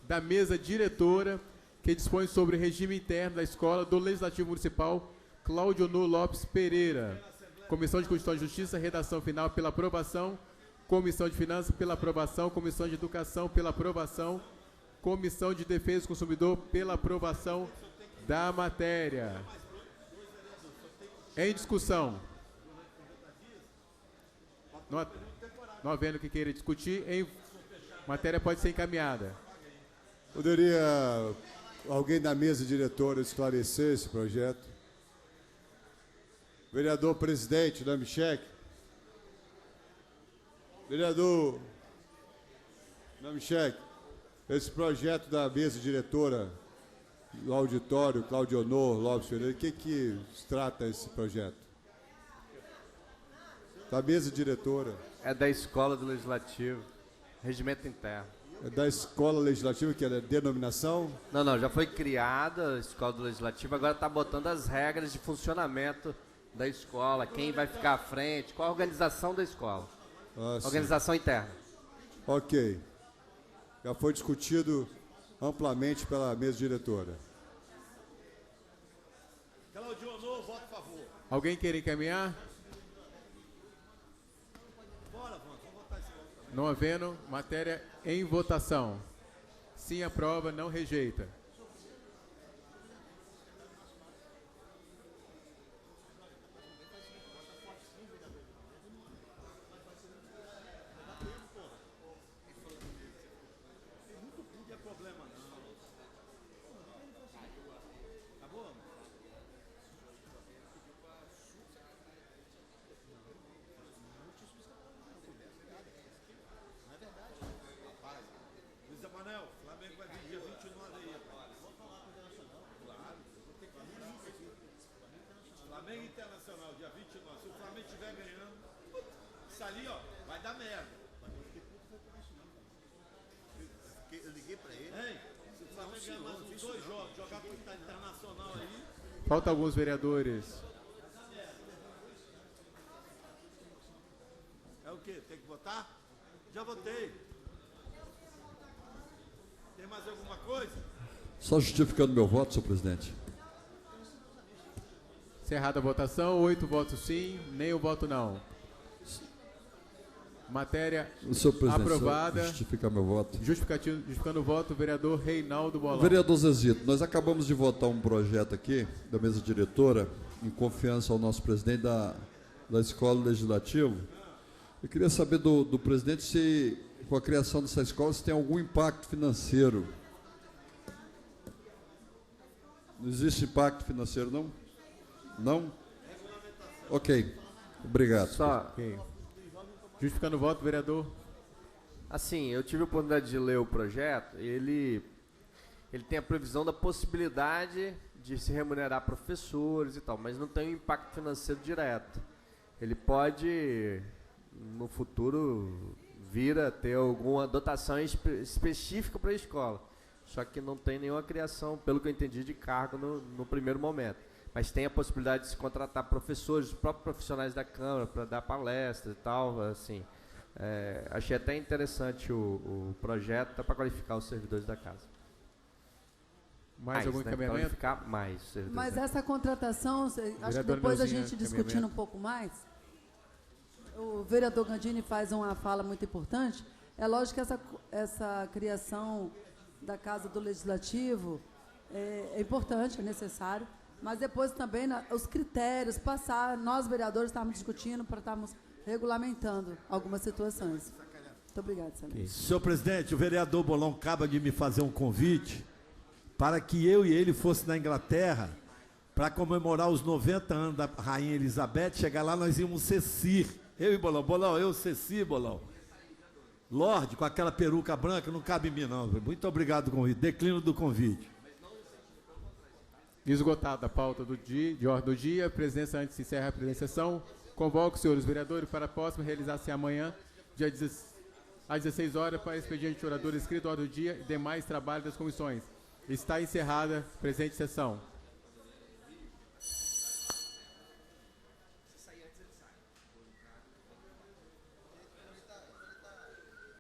[SPEAKER 12] da mesa diretora, que dispõe sobre o regime interno da escola do Legislativo Municipal Cláudio Honor Lopes Pereira. Comissão de Constituição e Justiça, redação final pela aprovação. Comissão de Finanças pela aprovação. Comissão de Educação pela aprovação. Comissão de Defesa do Consumidor pela aprovação da matéria. Em discussão. Não havendo que queira discutir, matéria pode ser encaminhada.
[SPEAKER 4] Poderia alguém da mesa diretora esclarecer esse projeto? Vereador presidente Namichek. Vereador Namichek, esse projeto da mesa diretora do auditório Cláudio Honor Lopes Pereira, o que trata esse projeto? Da mesa diretora.
[SPEAKER 10] É da Escola do Legislativo, regimento interno.
[SPEAKER 4] É da Escola Legislativa, que é a denominação?
[SPEAKER 10] Não, já foi criada a Escola do Legislativo, agora está botando as regras de funcionamento da escola, quem vai ficar à frente, qual a organização da escola. Organização interna.
[SPEAKER 4] Ok. Já foi discutido amplamente pela mesa diretora.
[SPEAKER 6] Cláudio Honor, voto a favor.
[SPEAKER 12] Alguém quer encaminhar? Não havendo, matéria em votação. Sim, aprova, não rejeita.
[SPEAKER 6] Flamengo Internacional, dia 29. Se o Flamengo estiver ganhando, isso ali, ó, vai dar merda. Eu liguei pra ele. Hein? Se o Flamengo ganhar mais uns 2 jogos, jogar com o Internacional aí.
[SPEAKER 12] Falta alguns vereadores.
[SPEAKER 6] É o quê? Tem que votar? Já votei. Tem mais alguma coisa?
[SPEAKER 3] Só justificando meu voto, senhor presidente.
[SPEAKER 12] Encerrada a votação, 8 votos sim, nenhum voto não. Matéria aprovada.
[SPEAKER 3] Justificar meu voto.
[SPEAKER 12] Justificando o voto, o vereador Reinaldo Bolão.
[SPEAKER 3] Vereador Zezito, nós acabamos de votar um projeto aqui da mesa diretora, em confiança ao nosso presidente da Escola Legislativa. Eu queria saber do presidente se, com a criação dessa escola, se tem algum impacto financeiro. Não existe impacto financeiro, não? Não? Ok. Obrigado.
[SPEAKER 12] Okay. Justificando o voto, vereador.
[SPEAKER 10] Assim, eu tive a oportunidade de ler o projeto. Ele tem a previsão da possibilidade de se remunerar professores e tal, mas não tem um impacto financeiro direto. Ele pode, no futuro, vir a ter alguma dotação específica para a escola. Só que não tem nenhuma criação, pelo que eu entendi, de cargo no primeiro momento. Mas tem a possibilidade de se contratar professores, os próprios profissionais da Câmara, para dar palestras e tal, assim. Achei até interessante o projeto para qualificar os servidores da casa.
[SPEAKER 12] Mais algum encaminhamento?
[SPEAKER 10] Qualificar mais os servidores.
[SPEAKER 11] Mas essa contratação, acho que depois a gente discutindo um pouco mais, o vereador Gandini faz uma fala muito importante. É lógico que essa criação da Casa do Legislativo é importante, é necessário, mas depois também os critérios, nós vereadores estamos discutindo para estarmos regulamentando algumas situações. Muito obrigada, excelência.
[SPEAKER 6] Senhor presidente, o vereador Bolão acaba de me fazer um convite para que eu e ele fosse na Inglaterra para comemorar os 90 anos da Rainha Elizabeth. Chegar lá, nós íamos Ceci. Eu e Bolão. Bolão, eu, Ceci, Bolão. Lorde, com aquela peruca branca, não cabe em mim, não. Muito obrigado pelo convite. Declino do convite.
[SPEAKER 12] Esgotada a pauta de ordem do dia, presidência antes se encerra a presente sessão. Convoco os senhores vereadores para a próxima realizar-se amanhã, às 16 horas, para expediente de orador escrito ordem do dia e demais trabalhos das comissões. Está encerrada a presente sessão.